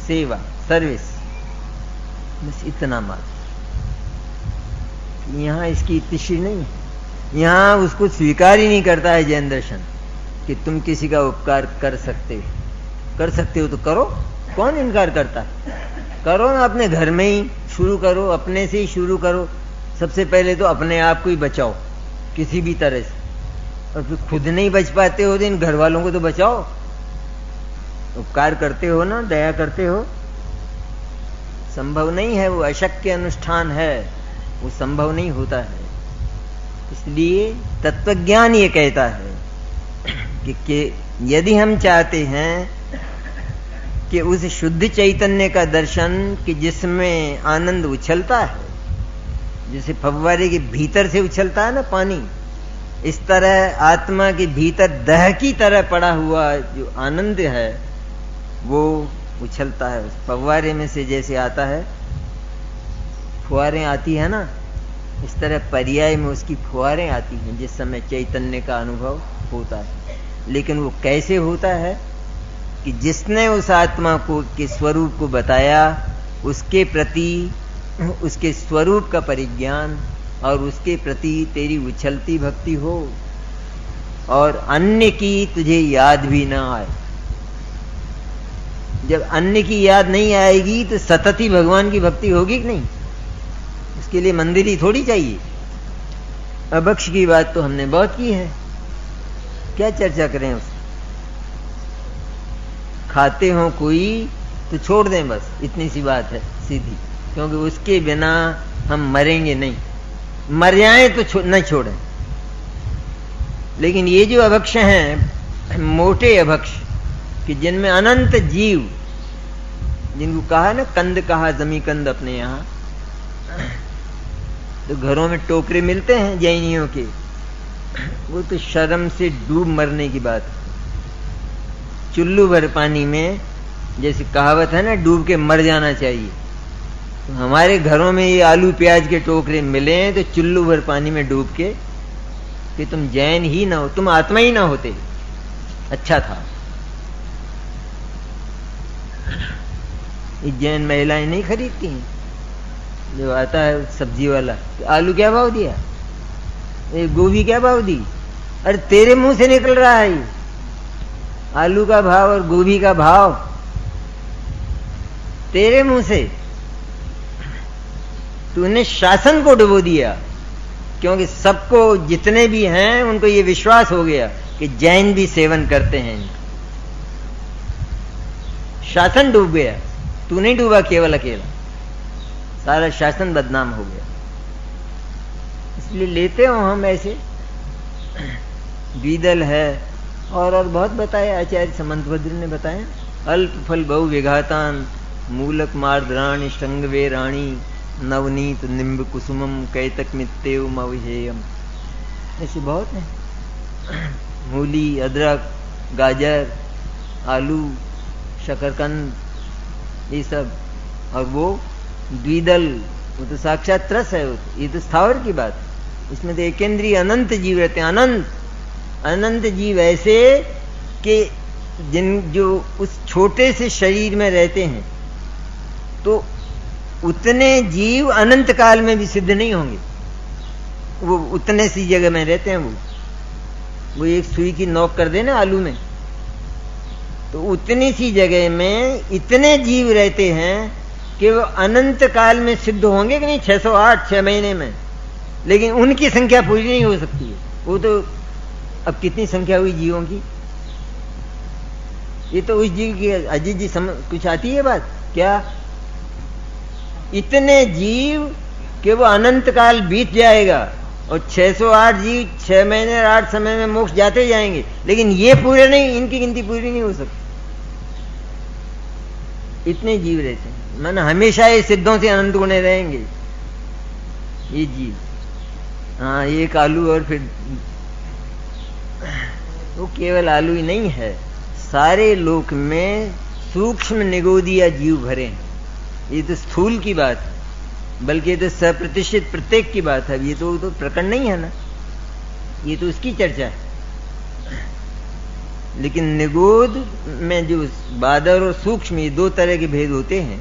सेवा, सर्विस, बस इतना मात्र। यहाँ इसकी तिश्री नहीं है। यहाँ उसको स्वीकार ही नहीं करता है जैन दर्शन कि तुम किसी का उपकार कर सकते हो तो करो। कौन इनकार करता है? करो ना, अपने घर में ही शुरू करो, अपने से ही शुरू करो। सबसे पहले तो अपने आप को ही बचाओ किसी भी तरह से, और फिर खुद नहीं बच पाते हो तो इन घर वालों को तो बचाओ। उपकार करते हो ना, दया करते हो, संभव नहीं है, वो अशक्य अनुष्ठान है, वो संभव नहीं होता है। इसलिए तत्वज्ञान ये कहता है कि यदि हम चाहते हैं कि उस शुद्ध चैतन्य का दर्शन, कि जिसमें आनंद उछलता है, जैसे फव्वारे के भीतर से उछलता है ना पानी, इस तरह आत्मा के भीतर दह की तरह पड़ा हुआ जो आनंद है वो उछलता है। उस फव्वारे में से जैसे आता है, फुहारें आती है ना, इस तरह पर्याय में उसकी फुहारें आती हैं जिस समय चैतन्य का अनुभव होता है। लेकिन वो कैसे होता है कि जिसने उस आत्मा को के स्वरूप को बताया, उसके प्रति उसके स्वरूप का परिज्ञान और उसके प्रति तेरी उछलती भक्ति हो, और अन्य की तुझे याद भी ना आए। जब अन्य की याद नहीं आएगी तो सतत ही भगवान की भक्ति होगी कि नहीं? उसके लिए मंदिर ही थोड़ी चाहिए। अभक्ष की बात तो हमने बहुत की है, क्या चर्चा करें उस? खाते हो कोई तो छोड़ दें, बस इतनी सी बात है सीधी, क्योंकि उसके बिना हम मरेंगे नहीं। मर जाएं तो न छोड़ें। लेकिन ये जो अभक्ष हैं, मोटे अभक्ष, कि जिनमें अनंत जीव, जिनको कहा ना कंद, कहा जमी कंद अपने यहाँ, तो घरों में टोकरे मिलते हैं जैनियों के, वो तो शर्म से डूब मरने की बात। चुल्लू भर पानी में, जैसे कहावत है ना, डूब के मर जाना चाहिए। तो हमारे घरों में ये आलू प्याज के टोकरे मिले हैं तो चुल्लू भर पानी में डूब के, कि तुम जैन ही ना हो, तुम आत्मा ही ना होते, अच्छा था। ये जैन महिलाएं नहीं खरीदती हैं, जो आता है सब्जी वाला, आलू क्या भाव दिया, ये गोभी क्या भाव दी? अरे तेरे मुंह से निकल रहा है ये आलू का भाव और गोभी का भाव, तेरे मुंह से। तूने शासन को डुबो दिया, क्योंकि सबको, जितने भी हैं, उनको ये विश्वास हो गया कि जैन भी सेवन करते हैं। शासन डूब गया। तू नहीं डूबा केवल अकेला, सारा शासन बदनाम हो गया। इसलिए लेते हो हम ऐसे द्विदल है और बहुत बताया आचार्य समंतभद्र ने बताया, अल्प फल बहु विघातान मूलक मार्द्राणी श्रृंगवे राणी नवनीत निम्ब कुसुमम कैतक मित्तेव मविहेयम, ऐसे बहुत है। मूली, अदरक, गाजर, आलू, शकरकंद, ये सब, और वो द्विदल, वो तो साक्षात रस है, ये तो स्थावर की बात। इसमें तो एकेंद्रीय अनंत जीव रहते हैं, अनंत अनंत जीव ऐसे कि जो उस छोटे से शरीर में रहते हैं, तो उतने जीव अनंत काल में भी सिद्ध नहीं होंगे। वो उतने सी जगह में रहते हैं। वो एक सुई की नोक कर देना आलू में, तो उतनी सी जगह में इतने जीव रहते हैं कि वो अनंत काल में सिद्ध होंगे कि नहीं, 608 6 महीने में, लेकिन उनकी संख्या पूरी नहीं हो सकती है। वो तो अब कितनी संख्या हुई जीवों की, ये तो उस जीव की अजीत जी कुछ आती है बात क्या, इतने जीव कि वो अनंत काल बीत जाएगा और 608 जीव 6 महीने 8 समय में मोक्ष जाते जाएंगे, लेकिन ये पूरे नहीं, इनकी गिनती पूरी नहीं हो सकती। इतने जीव रहते हैं, माना हमेशा ये सिद्धों से अनंत गुणे रहेंगे ये जीव। हाँ, एक आलू और फिर वो केवल आलू ही नहीं है, सारे लोक में सूक्ष्म निगोदिया जीव भरे हैं। ये तो स्थूल की बात है, बल्कि ये तो सप्रतिष्ठित प्रत्येक की बात है। ये तो प्रकरण नहीं है ना, ये तो उसकी चर्चा है। लेकिन निगोद में जो बादर और सूक्ष्म, ये दो तरह के भेद होते हैं,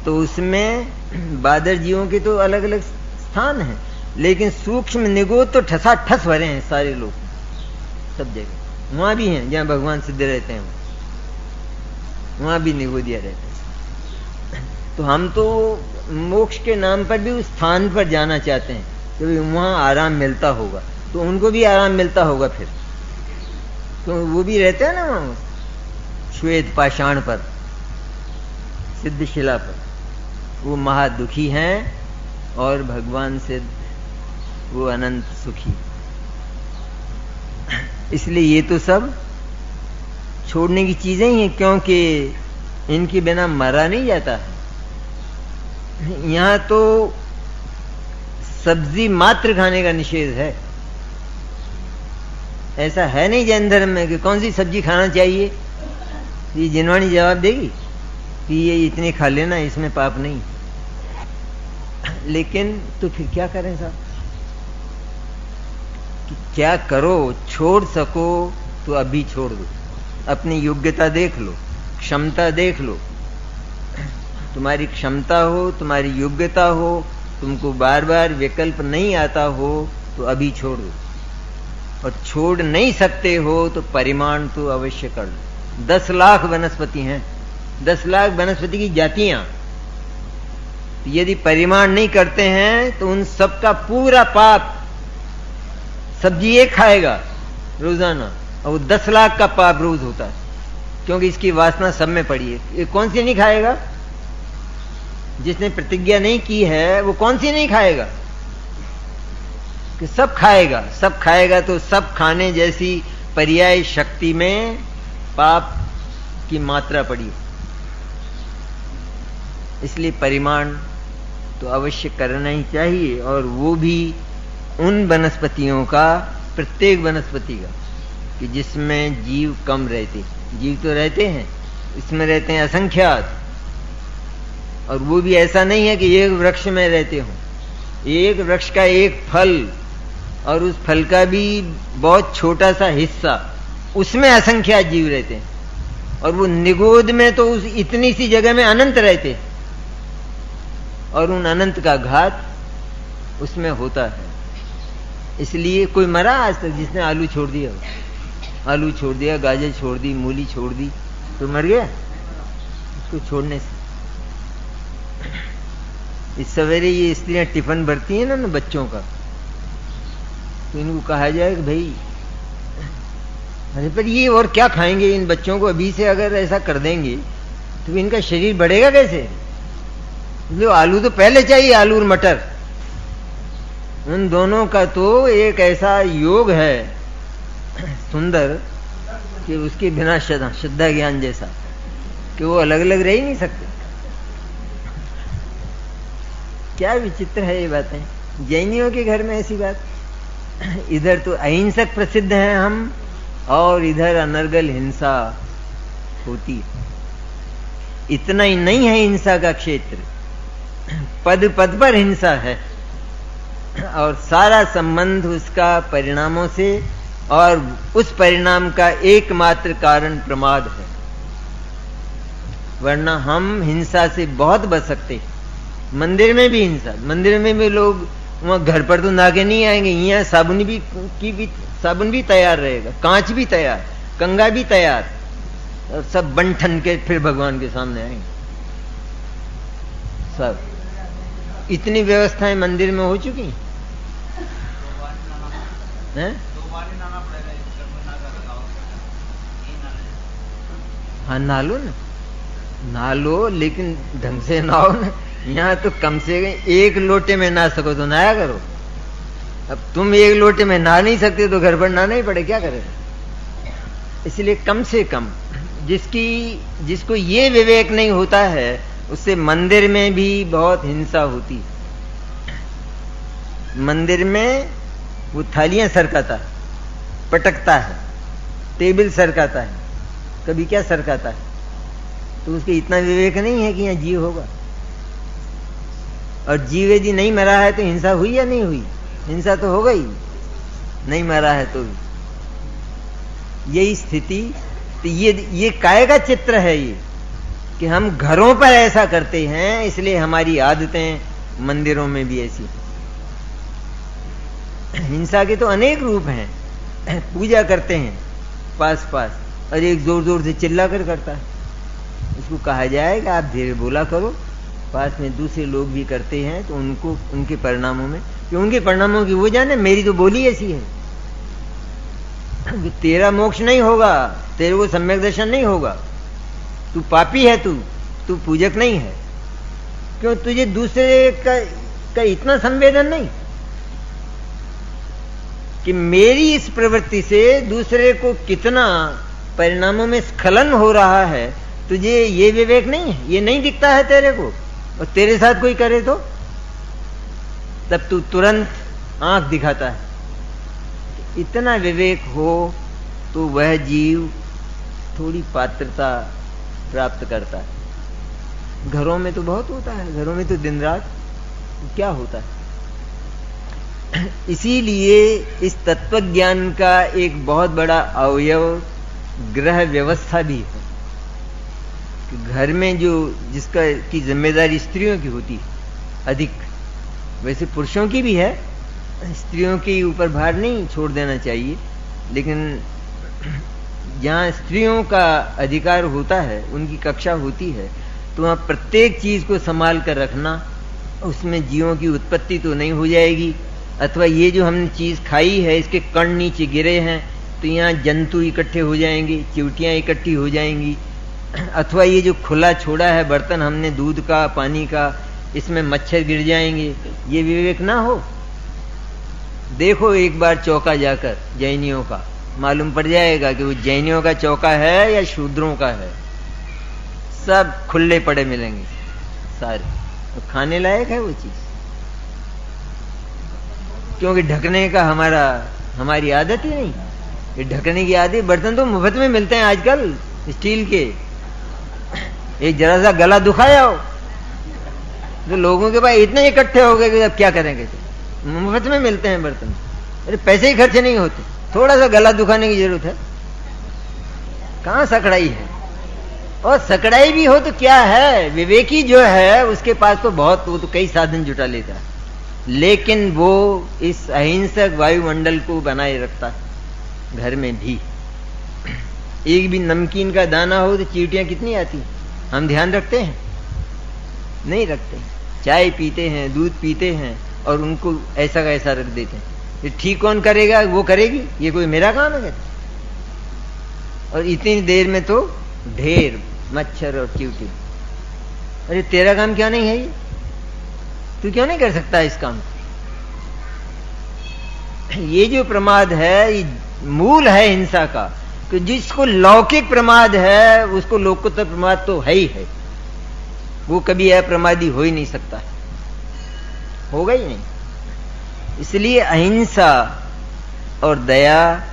तो उसमें बादर जीवों के तो अलग अलग स्थान हैं, लेकिन सूक्ष्म निगोद तो ठसाठस भरे हैं सारे लोग, सब जगह। वहां भी हैं जहां भगवान सिद्ध रहते हैं, वहां भी निगोदिया रहते हैं। तो हम तो मोक्ष के नाम पर भी उस स्थान पर जाना चाहते हैं कि वहां आराम मिलता होगा, तो उनको भी आराम मिलता होगा फिर, तो वो भी रहते हैं ना वहां श्वेत पाषाण पर, सिद्धशिला पर। वो महादुखी हैं और भगवान से वो अनंत सुखी। इसलिए ये तो सब छोड़ने की चीजें ही हैं, क्योंकि इनके बिना मरा नहीं जाता है। यहां तो सब्जी मात्र खाने का निषेध है। ऐसा है नहीं जैन धर्म में कि कौन सी सब्जी खाना चाहिए, ये जिनवाणी जवाब देगी कि ये इतनी खा लेना, इसमें पाप नहीं। लेकिन तो फिर क्या करें साहब, कि क्या करो, छोड़ सको तो अभी छोड़ दो। अपनी योग्यता देख लो, क्षमता देख लो, तुम्हारी क्षमता हो, तुम्हारी योग्यता हो, तुमको बार बार विकल्प नहीं आता हो, तो अभी छोड़ दो। और छोड़ नहीं सकते हो तो परिमाण तो अवश्य कर लो। 10 लाख वनस्पति हैं, 10 लाख वनस्पति की जातियां, यदि परिमाण नहीं करते हैं तो उन सबका पूरा पाप सब्जी एक खाएगा रोजाना, और वो 10 लाख का पाप रोज होता है, क्योंकि इसकी वासना सब में पड़ी है। ये कौन सी नहीं खाएगा? जिसने प्रतिज्ञा नहीं की है वो कौन सी नहीं खाएगा? कि सब खाएगा, सब खाएगा, तो सब खाने जैसी पर्याय शक्ति में पाप की मात्रा पड़ी। इसलिए परिमाण तो अवश्य करना ही चाहिए, और वो भी उन वनस्पतियों का, प्रत्येक वनस्पति का, कि जिसमें जीव कम रहते। जीव तो रहते हैं, इसमें रहते हैं असंख्यात, और वो भी ऐसा नहीं है कि एक वृक्ष में रहते हो। एक वृक्ष का एक फल, और उस फल का भी बहुत छोटा सा हिस्सा, उसमें असंख्यात जीव रहते हैं। और वो निगोद में तो उस इतनी सी जगह में अनंत रहते, और उन अनंत का घात उसमें होता है। इसलिए कोई मरा आज तक जिसने आलू छोड़ दिया? आलू छोड़ दिया, गाजर छोड़ दी, मूली छोड़ दी, तो मर गया इसको छोड़ने से। इस सवेरे ये स्त्रियां टिफिन भरती हैं ना बच्चों का, तो इनको कहा जाए कि भाई, अरे पर ये और क्या खाएंगे इन बच्चों को, अभी से अगर ऐसा कर देंगे तो इनका शरीर बढ़ेगा कैसे? जो आलू तो पहले चाहिए, आलू और मटर। उन दोनों का तो एक ऐसा योग है सुंदर कि उसके बिना श्रद्धा ज्ञान जैसा कि वो अलग अलग रह ही नहीं सकते। क्या विचित्र है ये बातें। जैनियों के घर में ऐसी बात। इधर तो अहिंसक प्रसिद्ध हैं हम, और इधर अनर्गल हिंसा होती है। इतना ही नहीं है हिंसा का क्षेत्र, पद पद पर हिंसा है, और सारा संबंध उसका परिणामों से, और उस परिणाम का एकमात्र कारण प्रमाद है। वरना हम हिंसा से बहुत बच सकते। मंदिर में भी हिंसा, मंदिर में भी लोग वहां, घर पर तो नाके नहीं आएंगे, यहाँ साबुन भी तैयार रहेगा, कांच भी तैयार, कंगा भी तैयार, और सब बन ठन के फिर भगवान के सामने आएंगे। सब इतनी व्यवस्थाएं मंदिर में हो चुकी हैं। हाँ नालो ना, नालो, लेकिन ढंग से नहाओ ना। यहाँ तो कम से कम एक लोटे में नहा सको तो नहाया करो। अब तुम एक लोटे में नहा नहीं सकते तो घर पर नहाना ही पड़े, क्या करें। इसलिए कम से कम जिसको ये विवेक नहीं होता है, उससे मंदिर में भी बहुत हिंसा होती है। मंदिर में वो थालियां सरकाता है, पटकता है, टेबल सरकाता है, कभी क्या सरकाता है, तो उसके इतना विवेक नहीं है कि यहाँ जीव होगा। और जीव यदि नहीं मरा है तो हिंसा हुई या नहीं हुई? हिंसा तो हो गई, नहीं मरा है तो भी। यही स्थिति, तो ये काय का चित्र है ये, कि हम घरों पर ऐसा करते हैं, इसलिए हमारी आदतें मंदिरों में भी ऐसी। हिंसा के तो अनेक रूप हैं। पूजा करते हैं पास पास, और एक जोर जोर से चिल्ला कर करता है, उसको कहा जाएगा आप धीरे बोला करो। पास में दूसरे लोग भी करते हैं तो उनको उनके परिणामों में, कि उनके परिणामों की वो जाने, मेरी तो बोली ऐसी है कि तेरा मोक्ष नहीं होगा, तेरे को सम्यक दर्शन नहीं होगा, तू पापी है, तू पूजक नहीं है। क्यों? तुझे दूसरे का इतना संवेदन नहीं कि मेरी इस प्रवृत्ति से दूसरे को कितना परिणामों में स्खलन हो रहा है, तुझे ये विवेक नहीं है, ये नहीं दिखता है तेरे को। और तेरे साथ कोई करे तो तब तू तुरंत आंख दिखाता है। इतना विवेक हो तो वह जीव थोड़ी पात्रता प्राप्त करता है। घरों में तो बहुत होता है, घरों में तो दिन रात क्या होता है। इसीलिए इस तत्व ज्ञान का एक बहुत बड़ा अवयव गृह व्यवस्था भी है। घर में जो जिसका की जिम्मेदारी स्त्रियों की होती है अधिक, वैसे पुरुषों की भी है, स्त्रियों के ऊपर भार नहीं छोड़ देना चाहिए, लेकिन जहाँ स्त्रियों का अधिकार होता है, उनकी कक्षा होती है, तो वहाँ प्रत्येक चीज को संभाल कर रखना। उसमें जीवों की उत्पत्ति तो नहीं हो जाएगी, अथवा ये जो हमने चीज खाई है इसके कण नीचे गिरे हैं तो यहाँ जंतु इकट्ठे हो जाएंगे, चिवटियां इकट्ठी हो जाएंगी, अथवा ये जो खुला छोड़ा है बर्तन हमने दूध का पानी का, इसमें मच्छर गिर जाएंगे, ये विवेक ना हो। देखो एक बार चौका जाकर जैनियों का, मालूम पड़ जाएगा कि वो जैनियों का चौका है या शूद्रों का है। सब खुले पड़े मिलेंगे सारे, तो खाने लायक है वो चीज, क्योंकि ढकने का हमारी आदत ही नहीं। ये ढकने की आदत, बर्तन तो मुफ्त में मिलते हैं आजकल स्टील के, एक जरा सा गला दुखाया हो तो लोगों के पास इतने इकट्ठे हो गए कि अब क्या करेंगे, तो मुफ्त में मिलते हैं बर्तन। अरे पैसे ही खर्चे नहीं होते, थोड़ा सा गला दुखाने की जरूरत है, कहां सकड़ाई है। और सकड़ाई भी हो तो क्या है, विवेकी जो है उसके पास तो बहुत, वो तो कई साधन जुटा लेता है, लेकिन वो इस अहिंसक वायुमंडल को बनाए रखता है। घर में भी एक भी नमकीन का दाना हो तो चींटियां कितनी आती, हम ध्यान रखते हैं? नहीं रखते। चाय पीते हैं, दूध पीते हैं, और उनको ऐसा का ऐसा रख देते हैं। ये ठीक कौन करेगा? वो करेगी, ये कोई मेरा काम है? और इतनी देर में तो ढेर मच्छर और चींटी। अरे तेरा काम क्या नहीं है ये? तू क्यों नहीं कर सकता इस काम को? ये जो प्रमाद है ये मूल है हिंसा का, कि जिसको लौकिक प्रमाद है उसको लोकोत्तर प्रमाद तो है ही है, वो कभी अप्रमादी हो ही नहीं सकता है, होगा ही नहीं। इसलिए अहिंसा और दया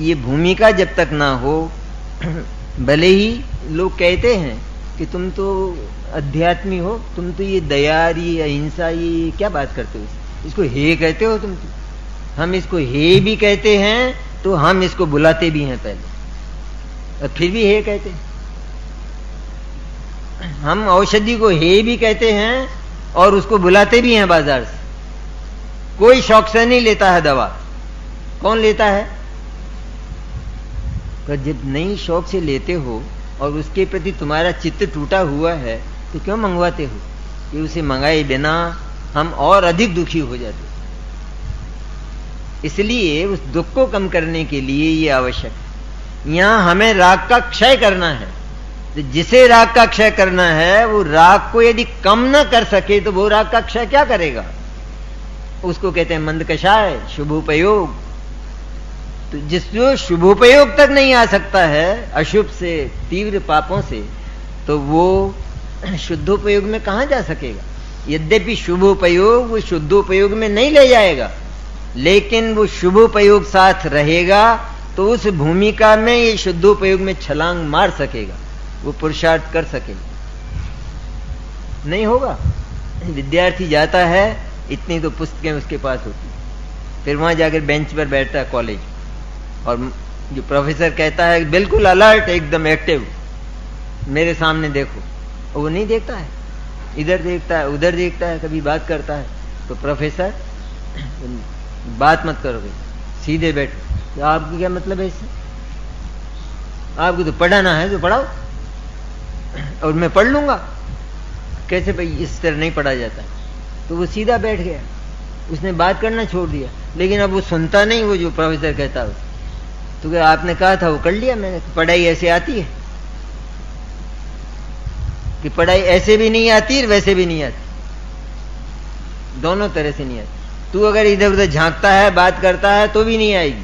ये भूमिका जब तक ना हो, भले ही लोग कहते हैं कि तुम तो अध्यात्मी हो, तुम तो ये दया ये अहिंसा ये क्या बात करते हो, इसको हे कहते हो तुम तो। हम इसको हे भी कहते हैं तो हम इसको बुलाते भी हैं पहले, और फिर भी हे कहते हैं। हम औषधि को हे भी कहते हैं और उसको बुलाते भी हैं बाजार से। कोई शौक से नहीं लेता है दवा, कौन लेता है? पर जब नई शौक से लेते हो और उसके प्रति तुम्हारा चित्त टूटा हुआ है तो क्यों मंगवाते हो? कि उसे मंगाए बिना हम और अधिक दुखी हो जाते। इसलिए उस दुख को कम करने के लिए ये आवश्यक है। यहां हमें राग का क्षय करना है, तो जिसे राग का क्षय करना है वो राग को यदि कम न कर सके तो वो राग का क्षय क्या करेगा? उसको कहते हैं मंदकषाय, शुभोपयोग। तो जिसको शुभोपयोग तक नहीं आ सकता है अशुभ से, तीव्र पापों से, तो वो शुद्धोपयोग में कहां जा सकेगा? यद्यपि शुभोपयोग वो शुद्धोपयोग में नहीं ले जाएगा, लेकिन वो शुभोपयोग साथ रहेगा तो उस भूमिका में ये शुद्धोपयोग में छलांग मार सकेगा, वो पुरुषार्थ कर सकेगा। नहीं होगा। विद्यार्थी जाता है, इतनी तो पुस्तकें उसके पास होती, फिर वहां जाकर बेंच पर बैठता है कॉलेज, और जो प्रोफेसर कहता है बिल्कुल अलर्ट, एकदम एक्टिव, मेरे सामने देखो, और वो नहीं देखता है, इधर देखता है उधर देखता है, कभी बात करता है तो प्रोफेसर बात मत करोगे, सीधे बैठो। तो आपको क्या मतलब है इससे? आपको तो पढ़ाना है तो पढ़ाओ, और मैं पढ़ लूंगा। कैसे भाई? इस तरह नहीं पढ़ा जाता। तो वो सीधा बैठ गया, उसने बात करना छोड़ दिया। लेकिन अब वो सुनता नहीं, वो जो प्रोफेसर कहता है। तो क्या आपने कहा था वो कर लिया मैंने। पढ़ाई ऐसे आती है कि पढ़ाई ऐसे भी नहीं आती और वैसे भी नहीं आती, दोनों तरह से नहीं आती। तू अगर इधर उधर झांकता है, बात करता है तो भी नहीं आएगी,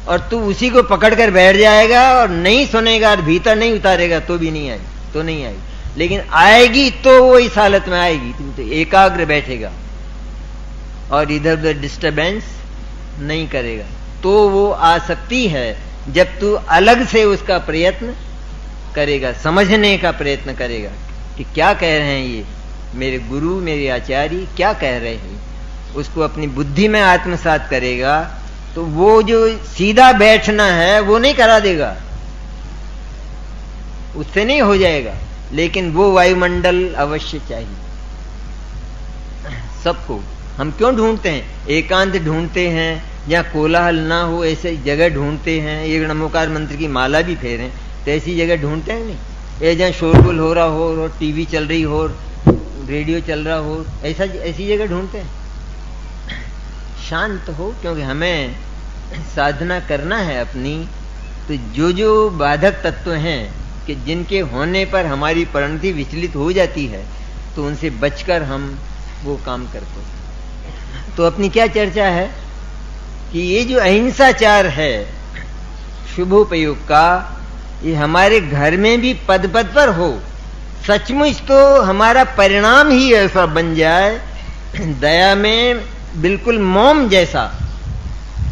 और तू उसी को पकड़ कर बैठ जाएगा और नहीं सुनेगा और भीतर नहीं उतारेगा तो भी नहीं आएगी, तो नहीं आएगी। लेकिन आएगी तो वो इस हालत में आएगी, तू तो एकाग्र बैठेगा और इधर उधर डिस्टर्बेंस नहीं करेगा, तो वो आ सकती है जब तू अलग से उसका प्रयत्न करेगा, समझने का प्रयत्न करेगा कि क्या कह रहे हैं ये मेरे गुरु, मेरे आचार्य क्या कह रहे हैं, उसको अपनी बुद्धि में आत्मसात करेगा। तो वो जो सीधा बैठना है वो नहीं करा देगा, उससे नहीं हो जाएगा, लेकिन वो वायुमंडल अवश्य चाहिए सबको। हम क्यों ढूंढते हैं? एकांत ढूंढते हैं, जहाँ कोलाहल ना हो ऐसे जगह ढूंढते हैं। एक नमोकार मंत्र की माला भी फेरें तो ऐसी जगह ढूंढते हैं नहीं, ये जहाँ शोरगुल हो रहा हो और टीवी चल रही हो, रेडियो चल रहा हो, ऐसी जगह ढूंढते हैं। शांत हो, क्योंकि हमें साधना करना है अपनी। तो जो बाधक तत्व हैं कि जिनके होने पर हमारी परिणति विचलित हो जाती है, तो उनसे बचकर हम वो काम करते हैं। तो अपनी क्या चर्चा है कि ये जो अहिंसाचार है शुभोपयोग का, ये हमारे घर में भी पद पद पर हो। सचमुच तो हमारा परिणाम ही ऐसा बन जाए, दया में बिल्कुल मोम जैसा,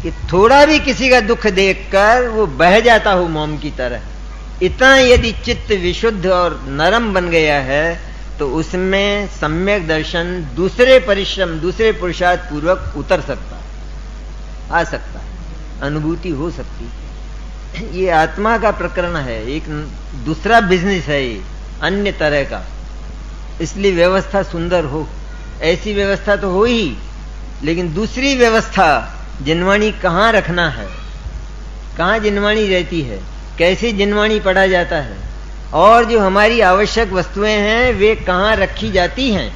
कि थोड़ा भी किसी का दुख देखकर वो बह जाता हो मोम की तरह। इतना यदि चित्त विशुद्ध और नरम बन गया है तो उसमें सम्यक दर्शन दूसरे परिश्रम, दूसरे पुरुषार्थ पूर्वक उतर सकता है, आ सकता है, अनुभूति हो सकती है। ये आत्मा का प्रकरण है, एक दूसरा बिजनेस है ये, अन्य तरह का। इसलिए व्यवस्था सुंदर हो, ऐसी व्यवस्था तो हो ही, लेकिन दूसरी व्यवस्था जिनवाणी कहाँ रखना है, कहाँ जिनवाणी रहती है, कैसे जिनवाणी पढ़ा जाता है, और जो हमारी आवश्यक वस्तुएं हैं वे कहाँ रखी जाती हैं,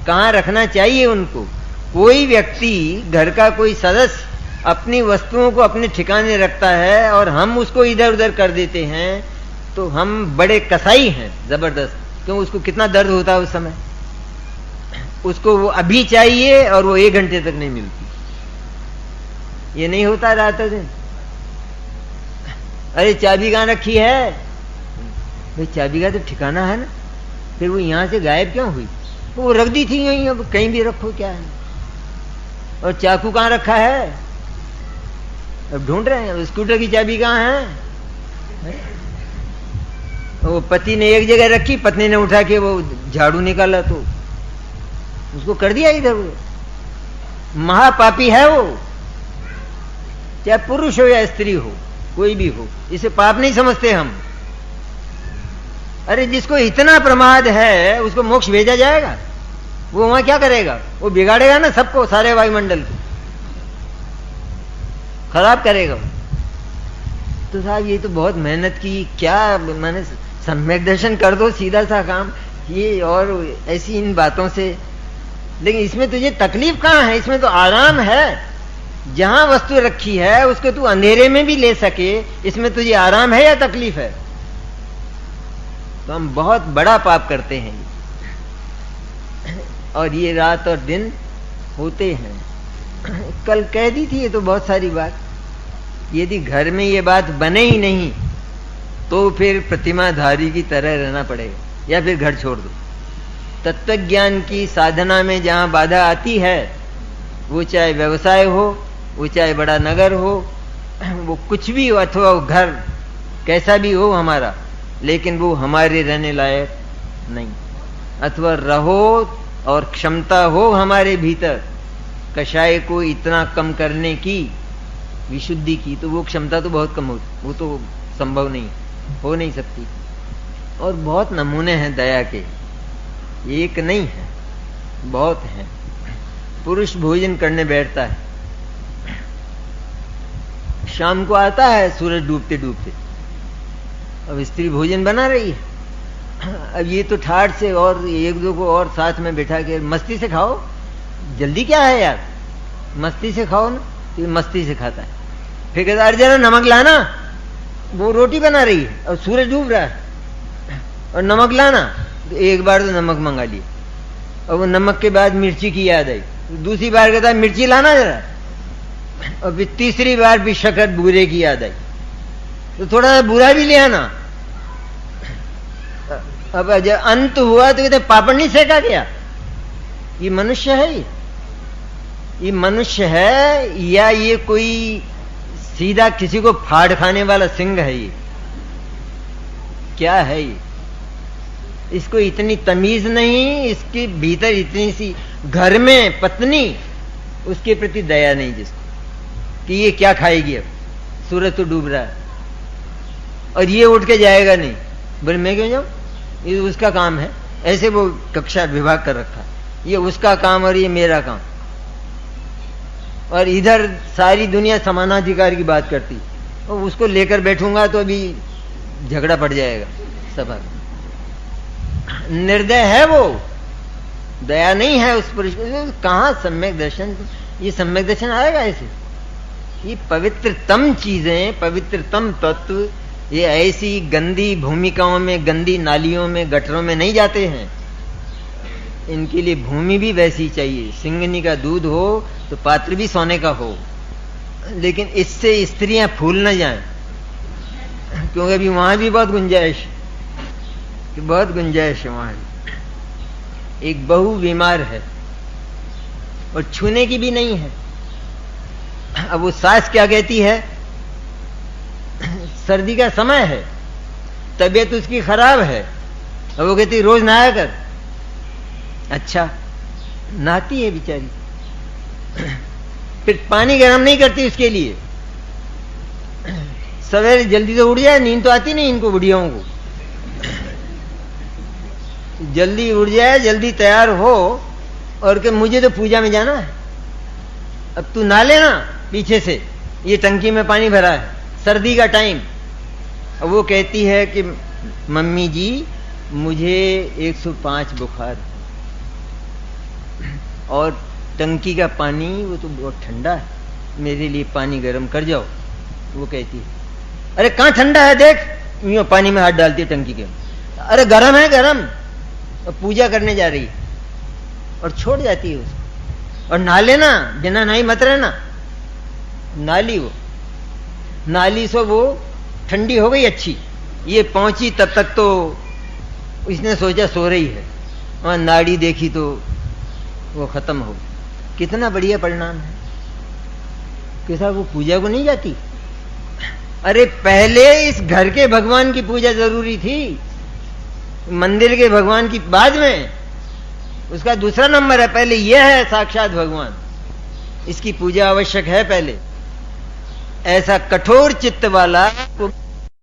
कहाँ रखना चाहिए उनको। कोई व्यक्ति, घर का कोई सदस्य अपनी वस्तुओं को अपने ठिकाने रखता है और हम उसको इधर उधर कर देते हैं, तो हम बड़े कसाई हैं जबरदस्त, क्यों उसको कितना दर्द होता है उस समय, उसको वो अभी चाहिए और वो 1 घंटे तक नहीं मिलती। ये नहीं होता रात दिन, अरे चाबी कहाँ रखी है भाई, चाबी का तो ठिकाना है ना, फिर वो यहां से गायब क्यों हुई, वो रख दी थी यहीं, अब कहीं भी रखो क्या है। और चाकू कहाँ रखा है, अब ढूंढ रहे हैं। स्कूटर की चाबी कहाँ है, वो पति ने एक जगह रखी, पत्नी ने उठा के वो झाड़ू निकाला तो उसको कर दिया इधर उधर। महापापी है वो, चाहे पुरुष हो या स्त्री हो, कोई भी हो, इसे पाप नहीं समझते हम। अरे जिसको इतना प्रमाद है उसको मोक्ष भेजा जाएगा, वो वहां क्या करेगा, वो बिगाड़ेगा ना सबको, सारे वायुमंडल को खराब करेगा। तो साहब ये तो बहुत मेहनत की, क्या मैंने सम्यक दर्शन कर दो, सीधा सा काम ये, और ऐसी इन बातों से। लेकिन इसमें तुझे तकलीफ कहाँ है, इसमें तो आराम है। जहां वस्तु रखी है उसको तू अंधेरे में भी ले सके, इसमें तुझे आराम है या तकलीफ है। तो हम बहुत बड़ा पाप करते हैं और ये रात और दिन होते हैं। कल कह दी थी ये तो बहुत सारी बात, यदि घर में ये बात बने ही नहीं तो फिर प्रतिमाधारी की तरह रहना पड़ेगा, या फिर घर छोड़ दो। तत्वज्ञान की साधना में जहां बाधा आती है, वो चाहे व्यवसाय हो, वो चाहे बड़ा नगर हो, वो कुछ भी हो, अथवा वो घर कैसा भी हो हमारा, लेकिन वो हमारे रहने लायक नहीं। अथवा रहो और क्षमता हो हमारे भीतर कषाय को इतना कम करने की, विशुद्धि की, तो वो क्षमता तो बहुत कम होती, वो तो संभव नहीं, हो नहीं सकती। और बहुत नमूने हैं दया के, एक नहीं है, बहुत हैं। पुरुष भोजन करने बैठता है, शाम को आता है सूरज डूबते डूबते, अब स्त्री भोजन बना रही है। अब ये तो ठाठ से और 1-2 को और साथ में बैठा के मस्ती से खाओ, जल्दी क्या है यार, मस्ती से खाओ ना। तो ये मस्ती से खाता है, फिर कहता अरे जरा नमक लाना, वो रोटी बना रही है और सूरज डूब रहा है, और नमक लाना। तो एक बार तो नमक मंगा लिया, और वो नमक के बाद मिर्ची की याद आई, दूसरी बार कहता मिर्ची लाना जरा, और फिर तीसरी बार भी शक्कर बूरे की याद आई, तो थोड़ा सा बुरा भी ले आना। अब जब अंत हुआ तो कहते पापड़ नहीं सेका गया। ये मनुष्य है, ये मनुष्य है या ये कोई सीधा किसी को फाड़ खाने वाला सिंह है, ये क्या है ये। इसको इतनी तमीज नहीं, इसके भीतर इतनी सी, घर में पत्नी, उसके प्रति दया नहीं जिसको, कि ये क्या खाएगी, अब सूरज तो डूब रहा है और ये उठ के जाएगा नहीं, बोले मैं क्यों जाऊं, ये उसका काम है। ऐसे वो कक्षा विभाग कर रखा है, ये उसका काम और ये मेरा काम। और इधर सारी दुनिया समानाधिकार की बात करती, और उसको लेकर बैठूंगा तो अभी झगड़ा पड़ जाएगा सभा। निर्दय है वो, दया नहीं है उस पुरुष को। कहां सम्यक दर्शन, ये सम्यक दर्शन आएगा ऐसे। ये पवित्रतम चीजें, पवित्रतम तत्व, ये ऐसी गंदी भूमिकाओं में, गंदी नालियों में, गटरों में नहीं जाते हैं। इनके लिए भूमि भी वैसी चाहिए। सिंगनी का दूध हो तो पात्र भी सोने का हो, लेकिन इससे स्त्रियां फूल न जाएं, क्योंकि अभी वहां भी बहुत गुंजाइश, बहुत गुंजाइश है वहां। एक बहू बीमार है और छूने की भी नहीं है। अब वो सास क्या कहती है, सर्दी का समय है, तबीयत उसकी खराब है, और वो कहती रोज नहाया कर। अच्छा, नहाती है बेचारी, फिर पानी गर्म नहीं करती उसके लिए। सवेरे जल्दी तो उठ जाए, नींद तो आती नहीं इनको बुढ़ियाओं को, जल्दी उठ जाए, जल्दी तैयार हो, और कि मुझे तो पूजा में जाना है, अब तू नहा लेना पीछे से, ये टंकी में पानी भरा है, सर्दी का टाइम। अब वो कहती है कि मम्मी जी मुझे 105 बुखार और टंकी का पानी वो तो बहुत ठंडा है, मेरे लिए पानी गर्म कर जाओ। वो कहती है अरे कहाँ ठंडा है देख, यूं पानी में हाथ डालती है टंकी के, अरे गरम है गरम, और पूजा करने जा रही है और छोड़ जाती है उसको। और नहा लेना, बिना नहाई मत रहना, नाली वो नाली से वो ठंडी हो गई अच्छी, ये पहुंची तब तक तो इसने सोचा सो रही है, वहां नाड़ी देखी तो वो खत्म हो गई। कितना बढ़िया परिणाम है कि साहब वो पूजा को नहीं जाती। अरे पहले इस घर के भगवान की पूजा जरूरी थी, मंदिर के भगवान की बाद में, उसका दूसरा नंबर है, पहले यह है साक्षात भगवान, इसकी पूजा आवश्यक है पहले। ऐसा कठोर चित्त वाला